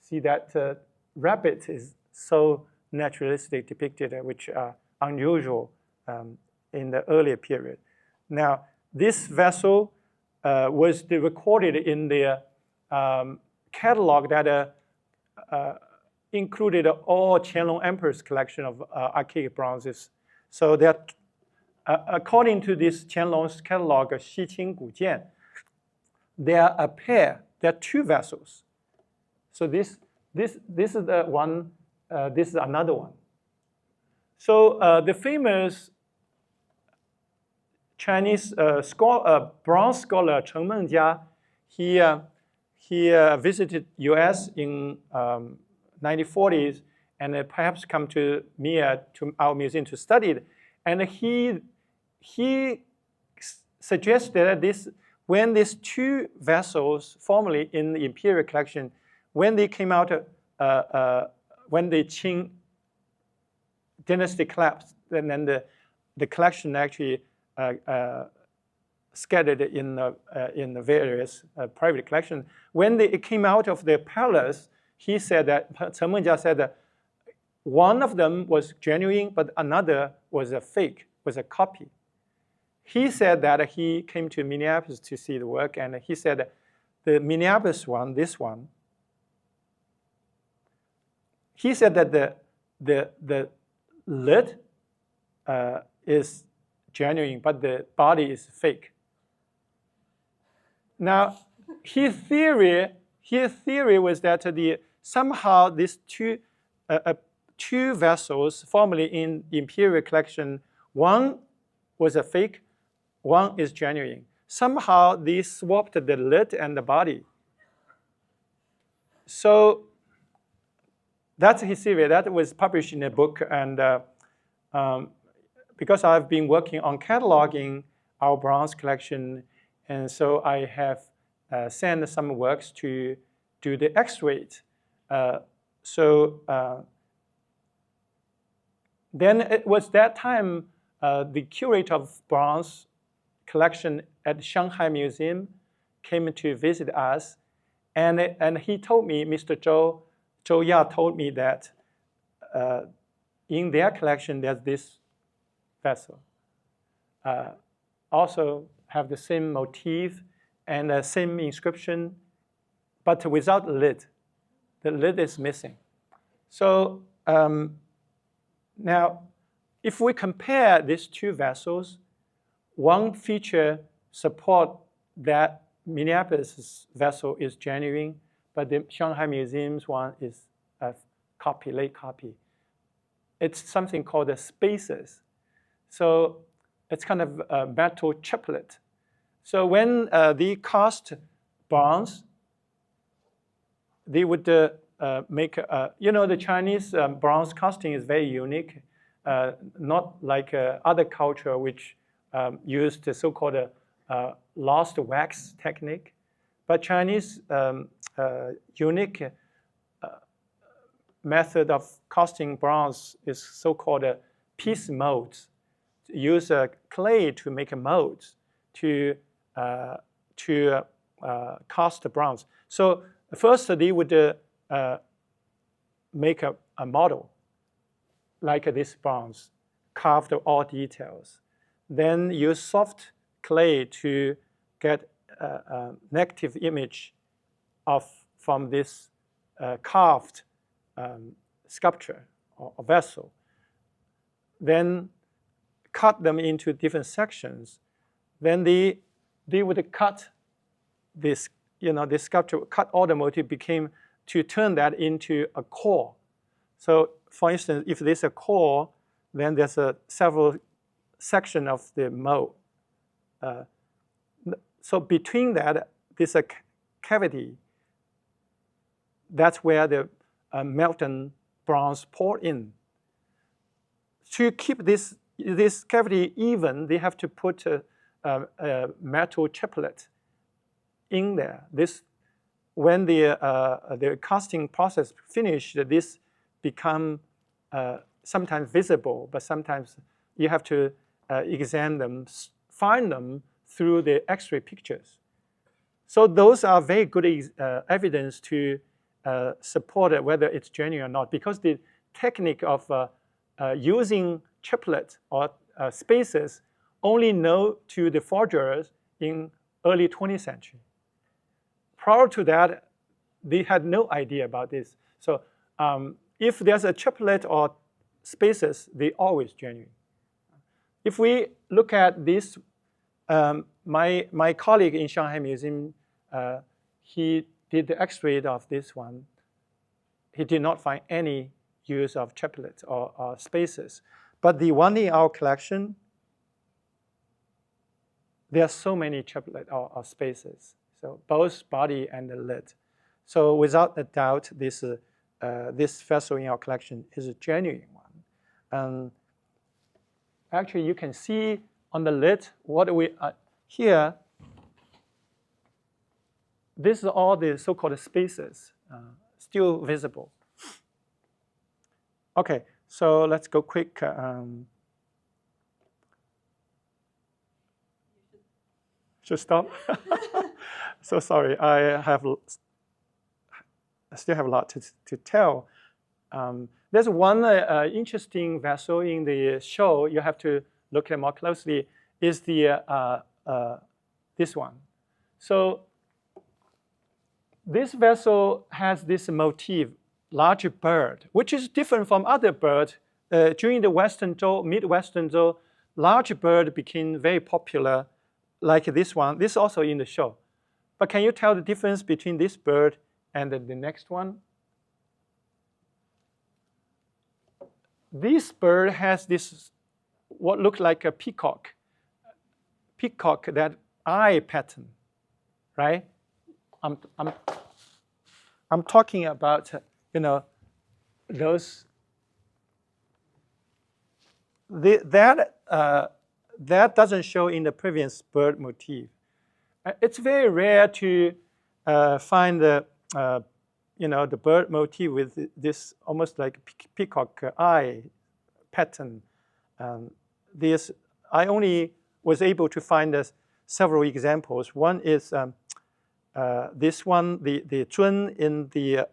S1: See that rabbit is so naturalistic depicted, which are unusual in the earlier period. Now, this vessel was recorded in the catalog that included all Qianlong Emperor's collection of archaic bronzes. So that, according to this Qianlong's catalog, Xiqing Gujian, there are a pair, there are two vessels. So this is the one, this is another one. So the famous Chinese bronze scholar Cheng Mengjia, he visited U.S. in 1940s, and perhaps come to to our museum to study it. And he suggested that when these two vessels formerly in the imperial collection, when they came out, when the Qing dynasty collapsed, and then the collection actually scattered in the various private collections. When it came out of the palace, he said that, Chen Menjia said that one of them was genuine, but another was a fake, was a copy. He said that he came to Minneapolis to see the work, and he said that the Minneapolis one, this one, he said that the lid is genuine, but the body is fake. Now, his theory was that somehow these two vessels formerly in the imperial collection, one was a fake, one is genuine. Somehow they swapped the lid and the body. So that's his theory. That was published in a book, and because I've been working on cataloging our bronze collection, and so I have sent some works to do the X-ray. Then it was that time the curator of bronze collection at the Shanghai Museum came to visit us, and he told me, Mr. Zhou Ya told me that in their collection there's this vessel. Also have the same motif and the same inscription, but without lid. The lid is missing. So now, if we compare these two vessels, one feature support that Minneapolis vessel is genuine, but the Shanghai Museum's one is a copy, late copy. It's something called the spaces. So it's kind of a metal chiplet. So when they cast bronze, they would make, the Chinese bronze casting is very unique, not like other culture which used the so-called lost wax technique. But Chinese unique method of casting bronze is so-called piece molds. Use clay to make a mold to cast the bronze. So first they would make a model like this bronze, carved all details. Then use soft clay to get a negative image from this carved sculpture or vessel. Then cut them into different sections. Then they would cut this, this sculpture, cut all the motif to turn that into a core. So for instance, if there's a core, then there's several sections of the mold. So between that, there's a cavity. That's where the melted bronze poured in. To keep this cavity even, they have to put a metal chiplet in there. When the casting process finished, this become sometimes visible, but sometimes you have to examine them, find them through the X-ray pictures. So those are very good evidence to support whether it's genuine or not, because the technique of using chiplet or spaces only known to the forgers in early 20th century. Prior to that, they had no idea about this. So if there's a chiplet or spaces, they're always genuine. If we look at this, my colleague in Shanghai Museum, he did the X-ray of this one. He did not find any use of chiplets or spaces. But the one in our collection, there are so many chiplets or spaces. So both body and the lid. So without a doubt, this vessel in our collection is a genuine one. Actually, you can see on the lid what we here. This is all the so-called spaces still visible. Okay, so let's go quick. Should stop? So sorry, I still have a lot to tell. There's one interesting vessel in the show. You have to look at more closely. Is the this one? So this vessel has this motif, large bird, which is different from other birds. During the Western Zhou, Mid-Western Zhou, large bird became very popular, like this one. This is also in the show. But can you tell the difference between this bird and the next one? This bird has this, what looks like a peacock that eye pattern, right? I'm talking about, those. That doesn't show in the previous bird motif. It's very rare to find the bird motif with this almost like peacock eye pattern. I only was able to find several examples. One is this one, the Zun in the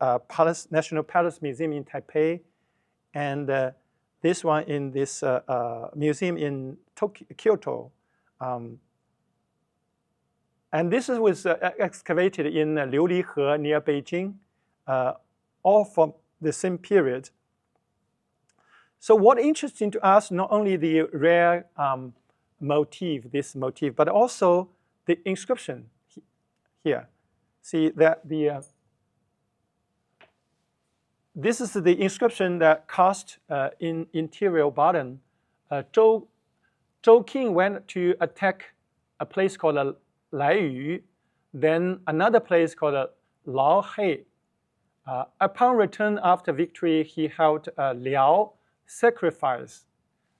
S1: National Palace Museum in Taipei, and this one in this museum in Kyoto. And this was excavated in Liulihe near Beijing, all from the same period. So what's interesting to us, not only the rare this motif, but also the inscription here. See that this is the inscription that cast in interior bottom. Zhou King went to attack a place called Laiyu, then another place called Laohei. Upon return after victory, he held a Liao sacrifice.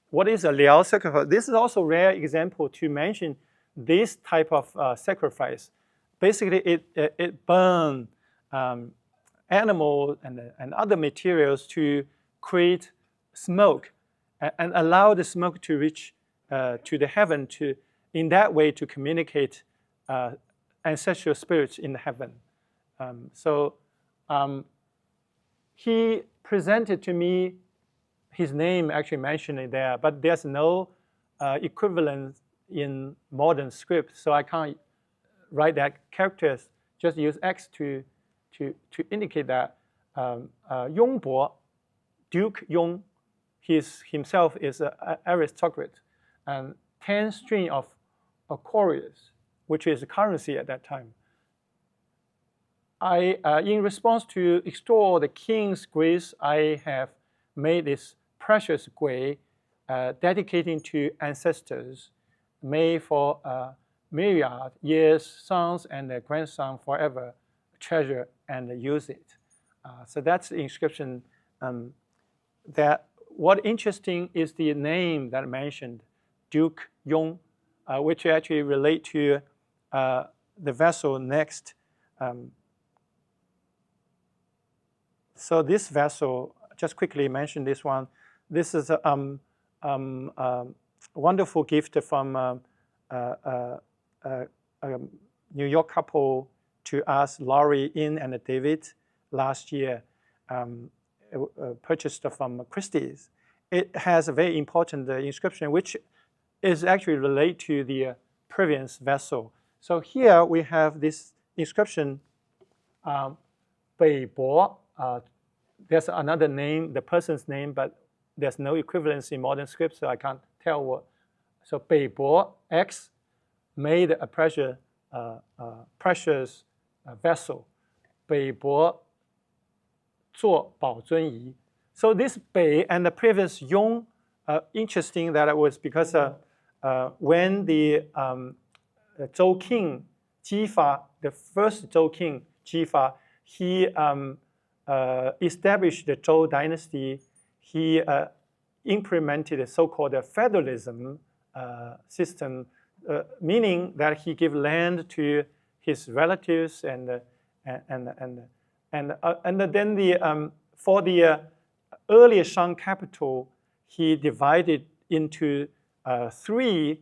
S1: What is a Liao sacrifice? This is also a rare example to mention this type of sacrifice. Basically, it burned animals and other materials to create smoke and allow the smoke to reach to the heaven in that way to communicate ancestral spirits in heaven. He presented to me his name actually mentioned there, but there's no equivalent in modern script, so I can't write that characters. Just use X to indicate that Yongbo, Duke Yong, himself is an aristocrat, and 10 string of Aquarius, which is currency at that time. In response to extol the king's grace, I have made this precious gui dedicating to ancestors, made for myriad years, sons and grandson forever treasure and use it. So that's the inscription. What interesting is the name that I mentioned, Duke Yong, which actually relate to the vessel next. So this vessel, just quickly mention this one. This is a wonderful gift from a New York couple to us, Laurie In and David, last year, purchased from Christie's. It has a very important inscription, which is actually related to the previous vessel. So here we have this inscription, Beibo. There's another name, the person's name, but there's no equivalence in modern script, so I can't tell what. So Beibo X made a precious vessel. Beibo 做宝尊仪. So this Bei and the previous Yong, interesting that it was because when the Zhou King 激发 the first Zhou king, Jifa, he established the Zhou dynasty. He implemented a so-called feudalism system, meaning that he gave land to his relatives and then for the early Shang capital, he divided into 3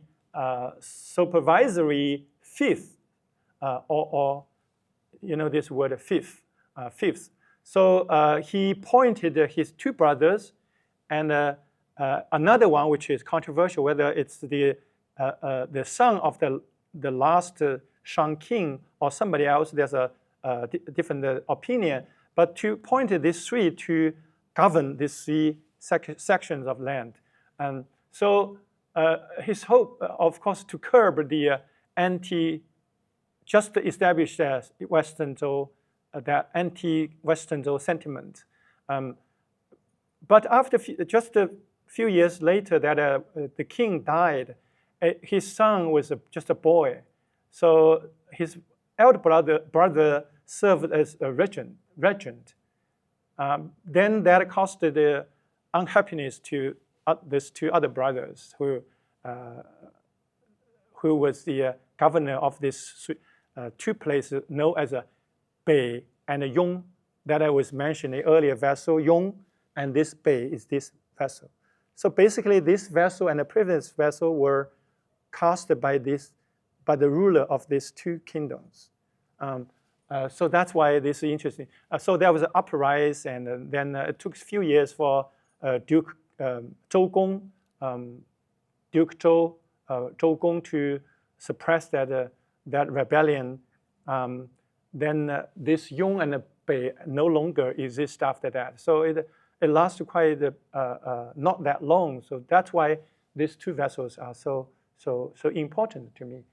S1: supervisory fiefs, or this word fiefs. So he appointed his 2 brothers and another one, which is controversial, whether it's the son of the last Shang king or somebody else. There's a different opinion. But to appoint these 3 to govern these 3 sections of land. And so his hope, of course, to curb the just established Western Zhou, that anti-Western Zhou sentiment. But after just a few years later, that the king died, his son was just a boy. So his elder brother served as a regent. Then that caused the unhappiness to these 2 other brothers who was the governor of these 2 places known as Bei and Yong that I was mentioning earlier, vessel Yong, and this Bei is this vessel. So basically this vessel and the previous vessel were cast by the ruler of these 2 kingdoms. So that's why this is interesting. So there was an uprising, and then it took a few years for Duke Zhou Gong, Duke Zhou Gong to suppress that rebellion. Then this Yong and Bei no longer exist after that. So it lasted quite not that long. So that's why these 2 vessels are so important to me.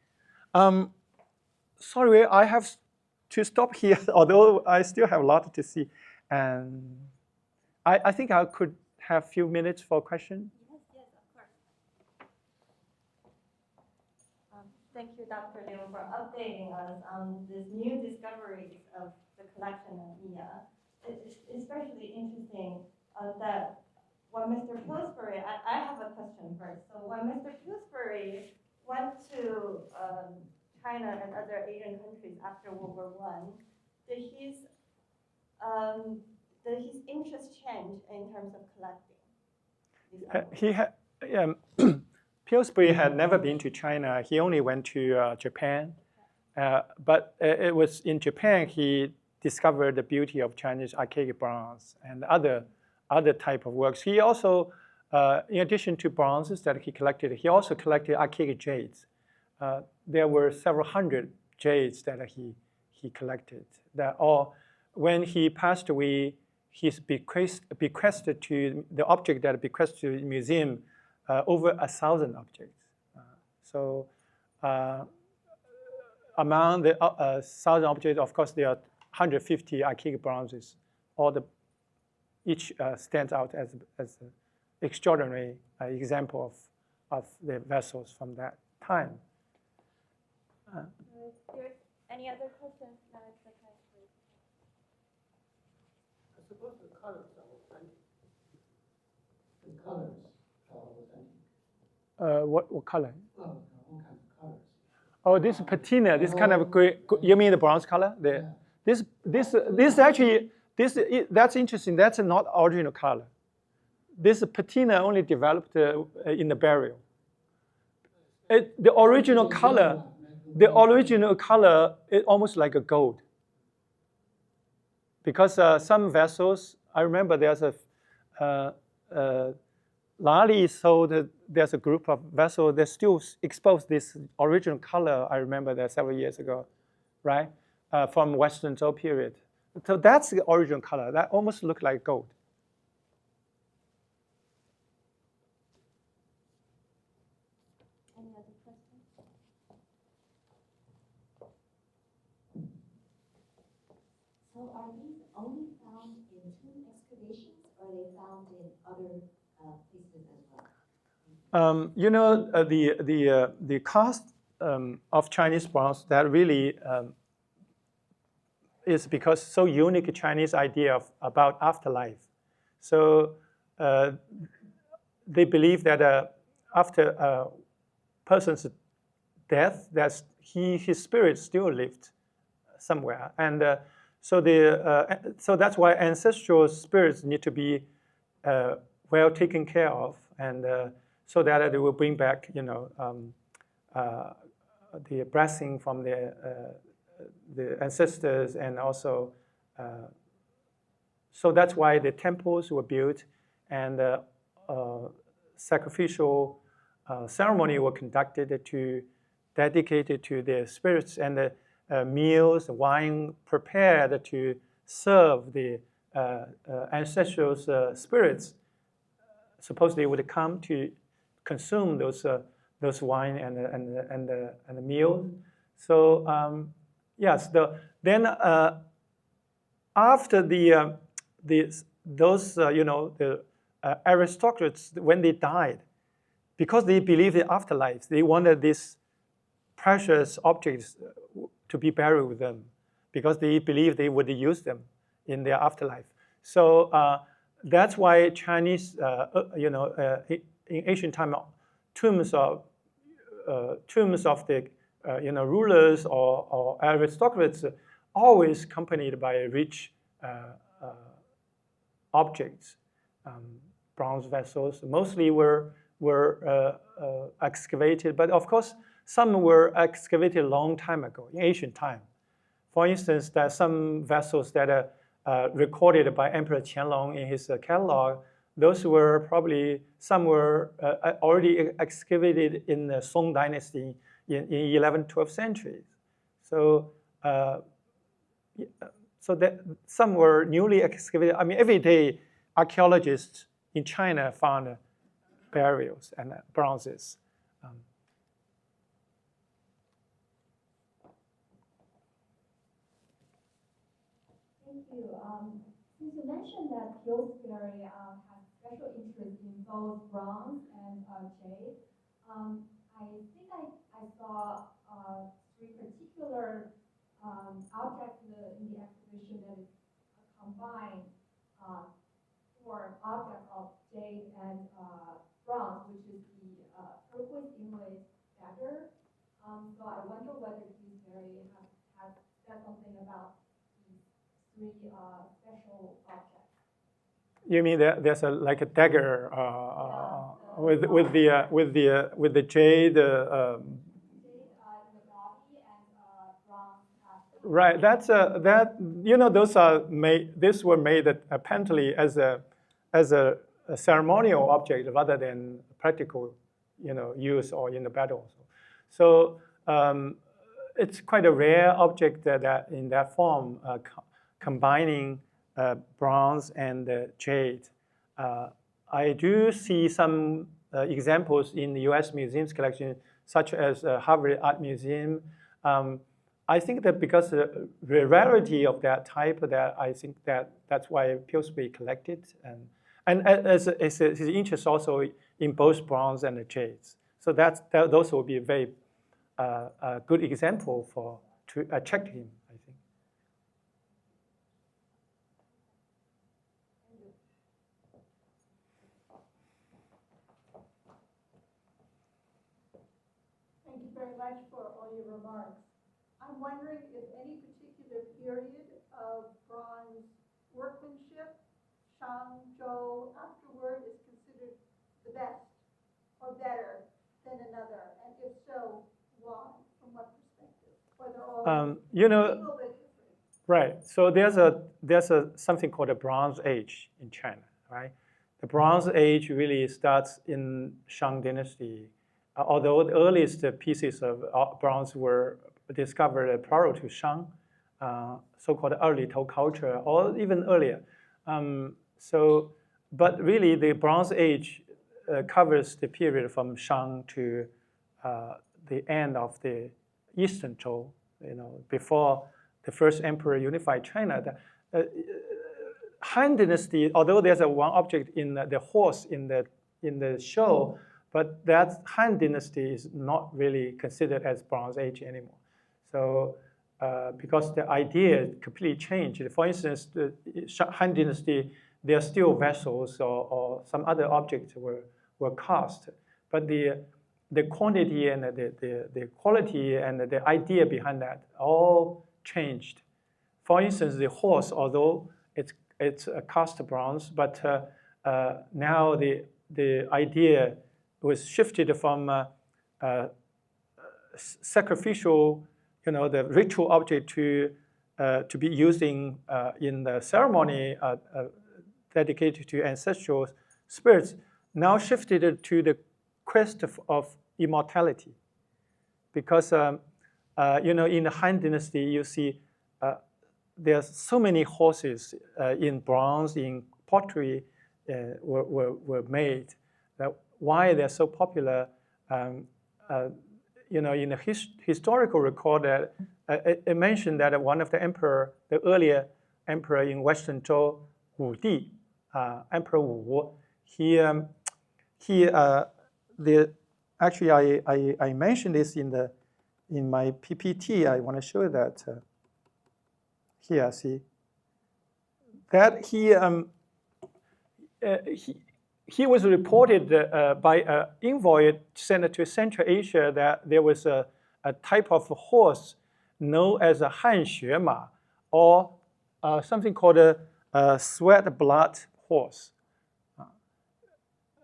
S1: Sorry, I have to stop here, although I still have a lot to see. And I think I could have a few minutes for questions.
S2: Yes, of course. Thank you, Dr. Liu, for updating us on these new discoveries of the collection of Iya. It's especially interesting that when Mr. Pillsbury, I have a question first. So when Mr. Pillsbury went to China and other Asian countries after World War I, did his interest change in terms of collecting?
S1: Pillsbury had never been to China. He only went to Japan. But it was in Japan he discovered the beauty of Chinese archaic bronze and other type of works. He also, in addition to bronzes that he collected, he also collected archaic jades. There were several hundred jades that he collected. That all, when he passed away, he's bequested to the object that bequested to the museum over 1,000 objects. So among the 1,000 objects, of course, there are 150 archaic bronzes. Each stands out as an extraordinary example of the vessels from that time.
S2: Any other questions? No, it's okay.
S3: I suppose the colors are authentic. The colors are authentic.
S1: What color?
S3: Oh, all kinds of colors.
S1: Oh, this patina, this kind of gray. You mean the bronze color? This actually, that's interesting. That's not original color. This patina only developed in the burial. The original color is almost like a gold. Because some vessels, I remember there's Lali sold, there's a group of vessels that still expose this original color. I remember that several years ago, right? From Western Zhou period. So that's the original color. That almost looked like gold.
S2: Any other questions?
S4: So are these only found in tomb excavations, or are they found in other places as well?
S1: The cost of Chinese bronze that really is because so unique Chinese idea about afterlife. So they believe that after a person's death, that his spirit still lived somewhere, and so that's why ancestral spirits need to be well taken care of, and so that they will bring back, the blessing from the ancestors, and also so that's why the temples were built, and sacrificial ceremony were conducted dedicated to the spirits, and meals, wine prepared to serve the ancestral spirits. Supposedly would come to consume those wine and the meal. So yes, then after those aristocrats, when they died, because they believed in afterlife, they wanted these precious objects to be buried with them, because they believed they would use them in their afterlife. So that's why Chinese, in ancient time, tombs of the rulers or aristocrats always accompanied by rich objects, bronze vessels. Mostly were excavated, but of course some were excavated a long time ago, in ancient time. For instance, there are some vessels that are recorded by Emperor Qianlong in his catalog. Those were probably, some were already excavated in the Song Dynasty in 11th, 12th centuries. So, that some were newly excavated. I mean, every day archaeologists in China found burials and bronzes.
S4: Thank you. Since you mentioned that Pillsbury has special interest in both bronze and jade, I think I saw three particular objects in the exhibition that is combined for object of jade and bronze, which is the turquoise inlaid dagger. So I wonder whether Pillsbury has said something about three special objects.
S1: You mean there's like a dagger with the jade?
S4: Jade in the body and bronze after.
S1: Right. Those are made. These were made apparently as a ceremonial object rather than practical, use or in the battle. So it's quite a rare object that in that form, combining bronze and jade. I do see some examples in the U.S. museums collection, such as Harvard Art Museum. I think that because of the rarity of that type, that I think that's why Pillsbury collected, and as his interest also in both bronze and the jades. So those will be a very good example to attract him, I think.
S5: Thank you very much for all your remarks. I'm wondering if any particular period of bronze workmanship, Shang, Zhou, afterward, is considered the best or better than another, and if so, why? From what perspective? Or they're all equal but different?
S1: Right. So there's something called a Bronze Age in China, right? The Bronze Age really starts in Shang Dynasty, although the earliest pieces of bronze were discovered prior to Shang, so-called early Tao culture, or even earlier. But really, the Bronze Age covers the period from Shang to the end of the Eastern Zhou, before the first emperor unified China. The Han Dynasty, although there's one object in the horse in the show, but that Han Dynasty is not really considered as Bronze Age anymore. So because the idea completely changed. For instance, the Han Dynasty, there are still vessels or some other objects were cast, but the quantity and the quality and the idea behind that all changed. For instance, the horse, although it's a cast bronze, but now the idea was shifted from sacrificial, the ritual object to be used in the ceremony dedicated to ancestral spirits, now shifted to the quest of immortality. Because in the Han Dynasty, you see there's so many horses in bronze, in pottery were made. Why they're so popular? In the historical record, it mentioned that one of the earlier emperor in Western Zhou, Wu Di, Emperor Wu, actually I mentioned this in my PPT. I want to show that here. See that he was reported by an envoy sent to Central Asia that there was a type of horse known as a Han Xue Ma, or something called a sweat blood horse.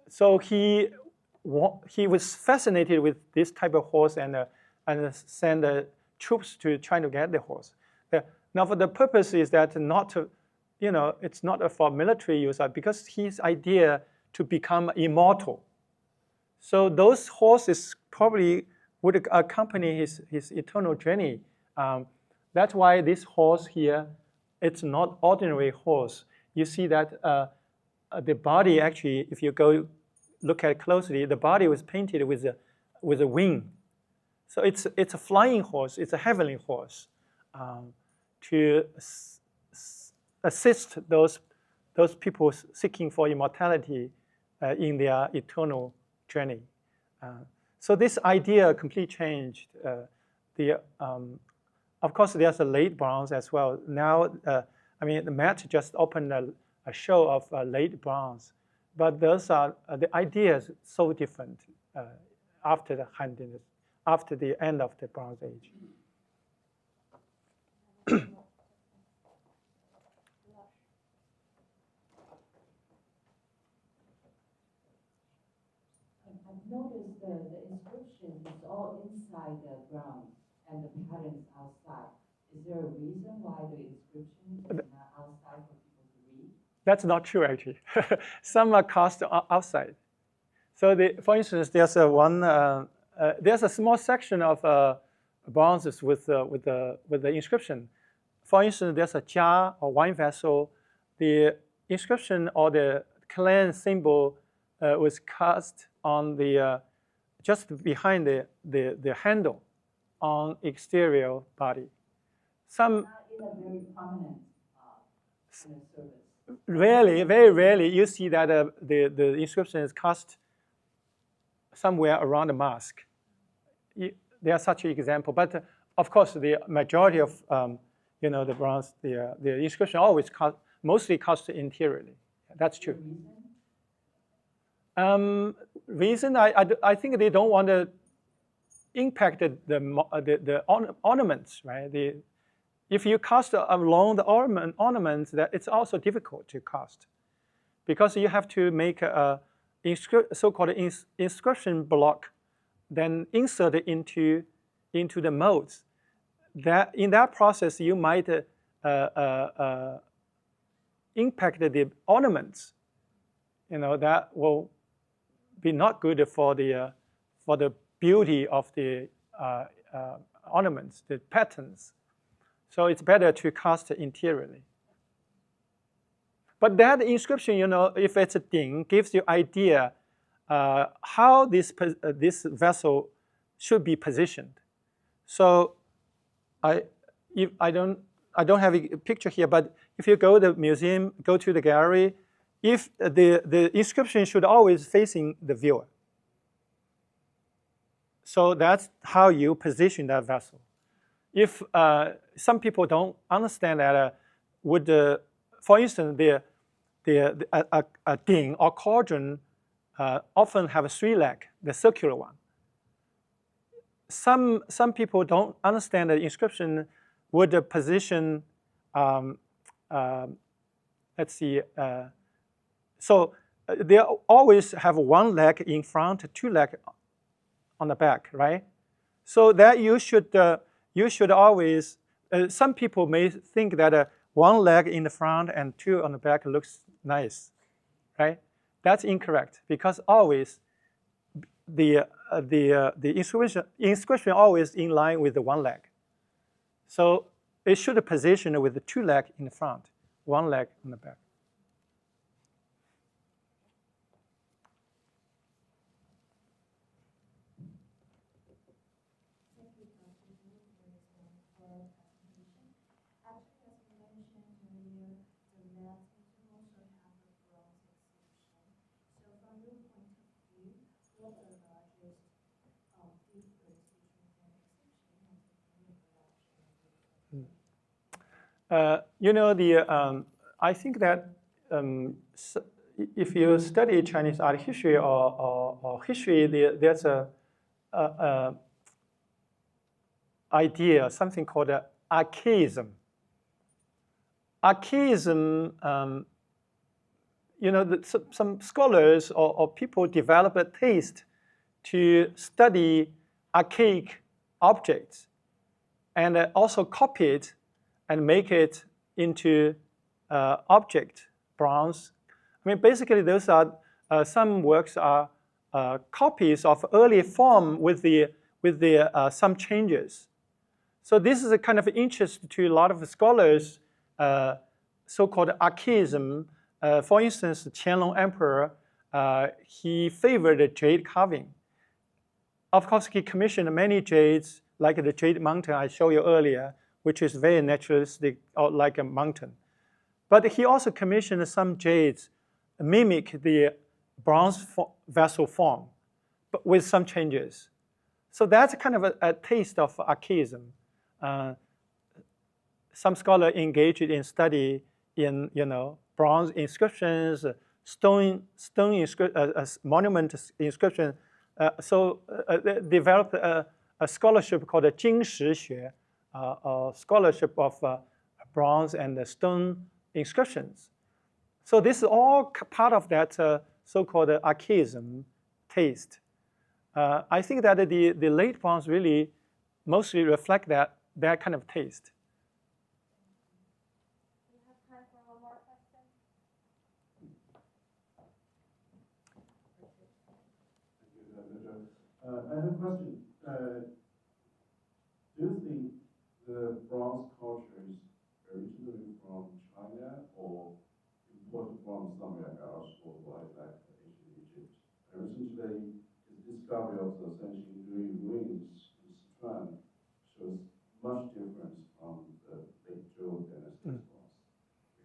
S1: So he was fascinated with this type of horse and sent troops to try to get the horse. Now, for the purpose is that not to, it's not for military use, because his idea to become immortal. So those horses probably would accompany his eternal journey. That's why this horse here, it's not ordinary horse. You see that the body actually, if you go look at it closely, the body was painted with a wing. So it's a flying horse. It's a heavenly horse to assist those people seeking for immortality in their eternal journey. So this idea completely changed. Of course, there's a late bronze as well. Now, Matt just opened a show of late bronze, but those are the ideas so different after the Han Dynasty, after the end of the Bronze Age.
S6: I've noticed the inscription is all inside the ground and the patterns outside. Is there a reason why the inscription is not outside for people to read?
S1: That's not true, actually. Some are cast outside. So, for instance, there's a small section of bronzes with the inscription. For instance, there's a jar or wine vessel. The inscription or the clan symbol was cast on the just behind the handle on exterior body. Some
S6: not in a very prominent service.
S1: Rarely, very rarely, you see that the inscription is cast somewhere around the mask. There are such an example, but of course, the majority of the bronze, the inscription always mostly cast interiorly. That's true. Reason I think they don't want to impact the ornaments, right? If you cast along the ornaments, that it's also difficult to cast, because you have to make a so-called inscription block, then insert it into the molds. That in that process you might impact the ornaments. That will be not good for the beauty of the ornaments, the patterns. So it's better to cast interiorly. But that inscription, if it's a ding, gives you idea how this vessel should be positioned. So I don't have a picture here, but if you go to the museum, go to the gallery, if the inscription should always facing the viewer. So that's how you position that vessel. if some people don't understand that, for instance, a ding or cauldron often have a 3 leg, the circular one. Some people don't understand the inscription would position. Let's see. So they always have 1 leg in front, 2 legs on the back, right? So that you should always. Some people may think that 1 leg in the front and 2 on the back looks nice, right? That's incorrect because always the inscription always in line with the 1 leg. So it should position with the 2 legs in the front, 1 leg on the back. I think that if you study Chinese art history or history, there's a idea, something called archaism. Archaism, some scholars or people develop a taste to study archaic objects and also copy it and make it into object, bronze. I mean, basically, those are some works are copies of early form with some changes. So this is a kind of interest to a lot of scholars, so-called archaism. For instance, Qianlong Emperor, he favored jade carving. Of course, he commissioned many jades, like the Jade Mountain I showed you earlier, which is very naturalistic, like a mountain. But he also commissioned some jades mimic the bronze vessel form, but with some changes. So that's kind of a taste of archaism. Some scholars engaged in study in bronze inscriptions, monument inscription. So developed a scholarship called the 金石学, a scholarship of bronze and stone inscriptions. So this is all part of that so-called archaism taste. I think that the late bronze really mostly reflect that kind of taste.
S2: We have time for one more question.
S7: I have a question. Do you think the bronze culture is originally from China or imported from somewhere else, or like ancient Egypt? And recently, the discovery of the Sanxingdui ruins in Sichuan shows much difference from the late Zhou dynasty bronze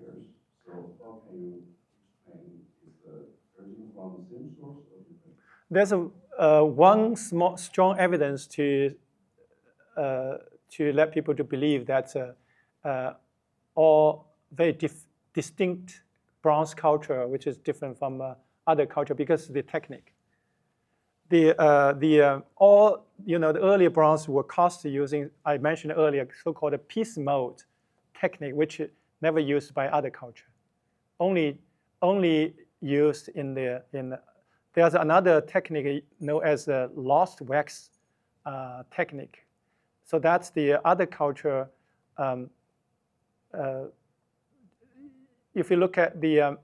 S7: years. So how can you explain, is the origin from the same source or different?
S1: There's one strong evidence to let people to believe that all very distinct bronze culture, which is different from other culture, because of the technique. The early bronze were cast using, I mentioned earlier, so-called piece mold technique, which is never used by other culture. Only used in there's another technique known as the lost wax technique. So that's the other culture. If you look at the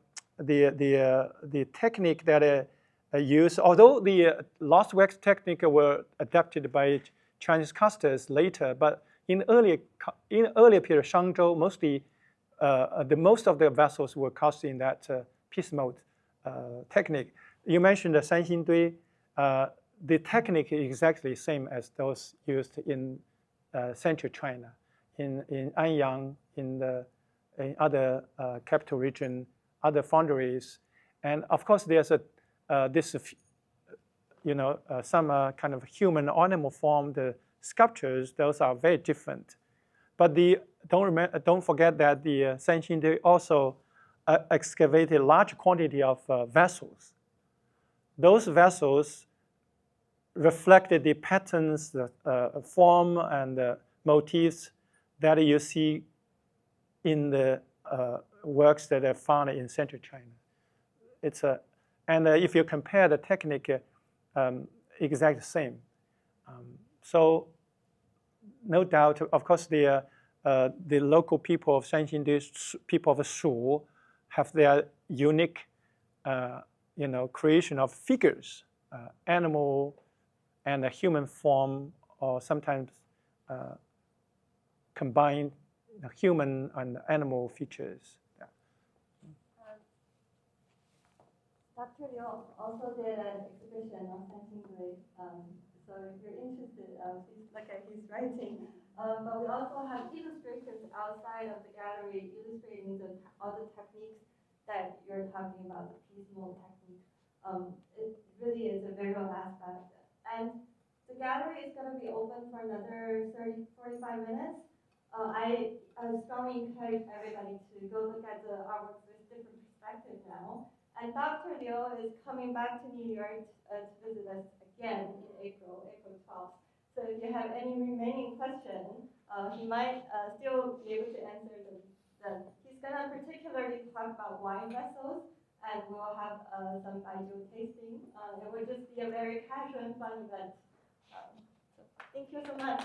S1: technique that used, although the lost wax technique were adapted by Chinese casters later, but in earlier period, Shangzhou, mostly most of the vessels were cast in that piece mold technique. You mentioned the Sanxingdui. The technique is exactly the same as those used in central China, in Anyang, in other capital region, other foundries, and of course there's some kind of human animal form, the sculptures, those are very different. But don't forget that the Sanxingde also excavated large quantity of vessels. Those vessels reflected the patterns, the form, and the motifs that you see in the works that are found in central China. And if you compare the technique, exactly the same. So no doubt, of course, the local people of Sanxingde, people of Shu, have their unique, creation of figures, animal and a human form, or sometimes combined human and animal features. Yeah.
S2: Dr. Liu also did an exhibition on Sanxingde. So if you're interested, please look at his writing. But we also have illustrators outside of the gallery illustrating all the techniques that you're talking about, the piecemeal technique. It really is a visual aspect. And the gallery is going to be open for another 45 minutes. I strongly encourage everybody to go look at the artworks with different perspectives now. And Dr. Liu is coming back to New York to visit us again in April 12th. So if you have any remaining questions, he might still be able to answer them. He's going to particularly talk about wine vessels, and we'll have some baijiu tasting. It will just be a very casual and fun event. So thank you so much.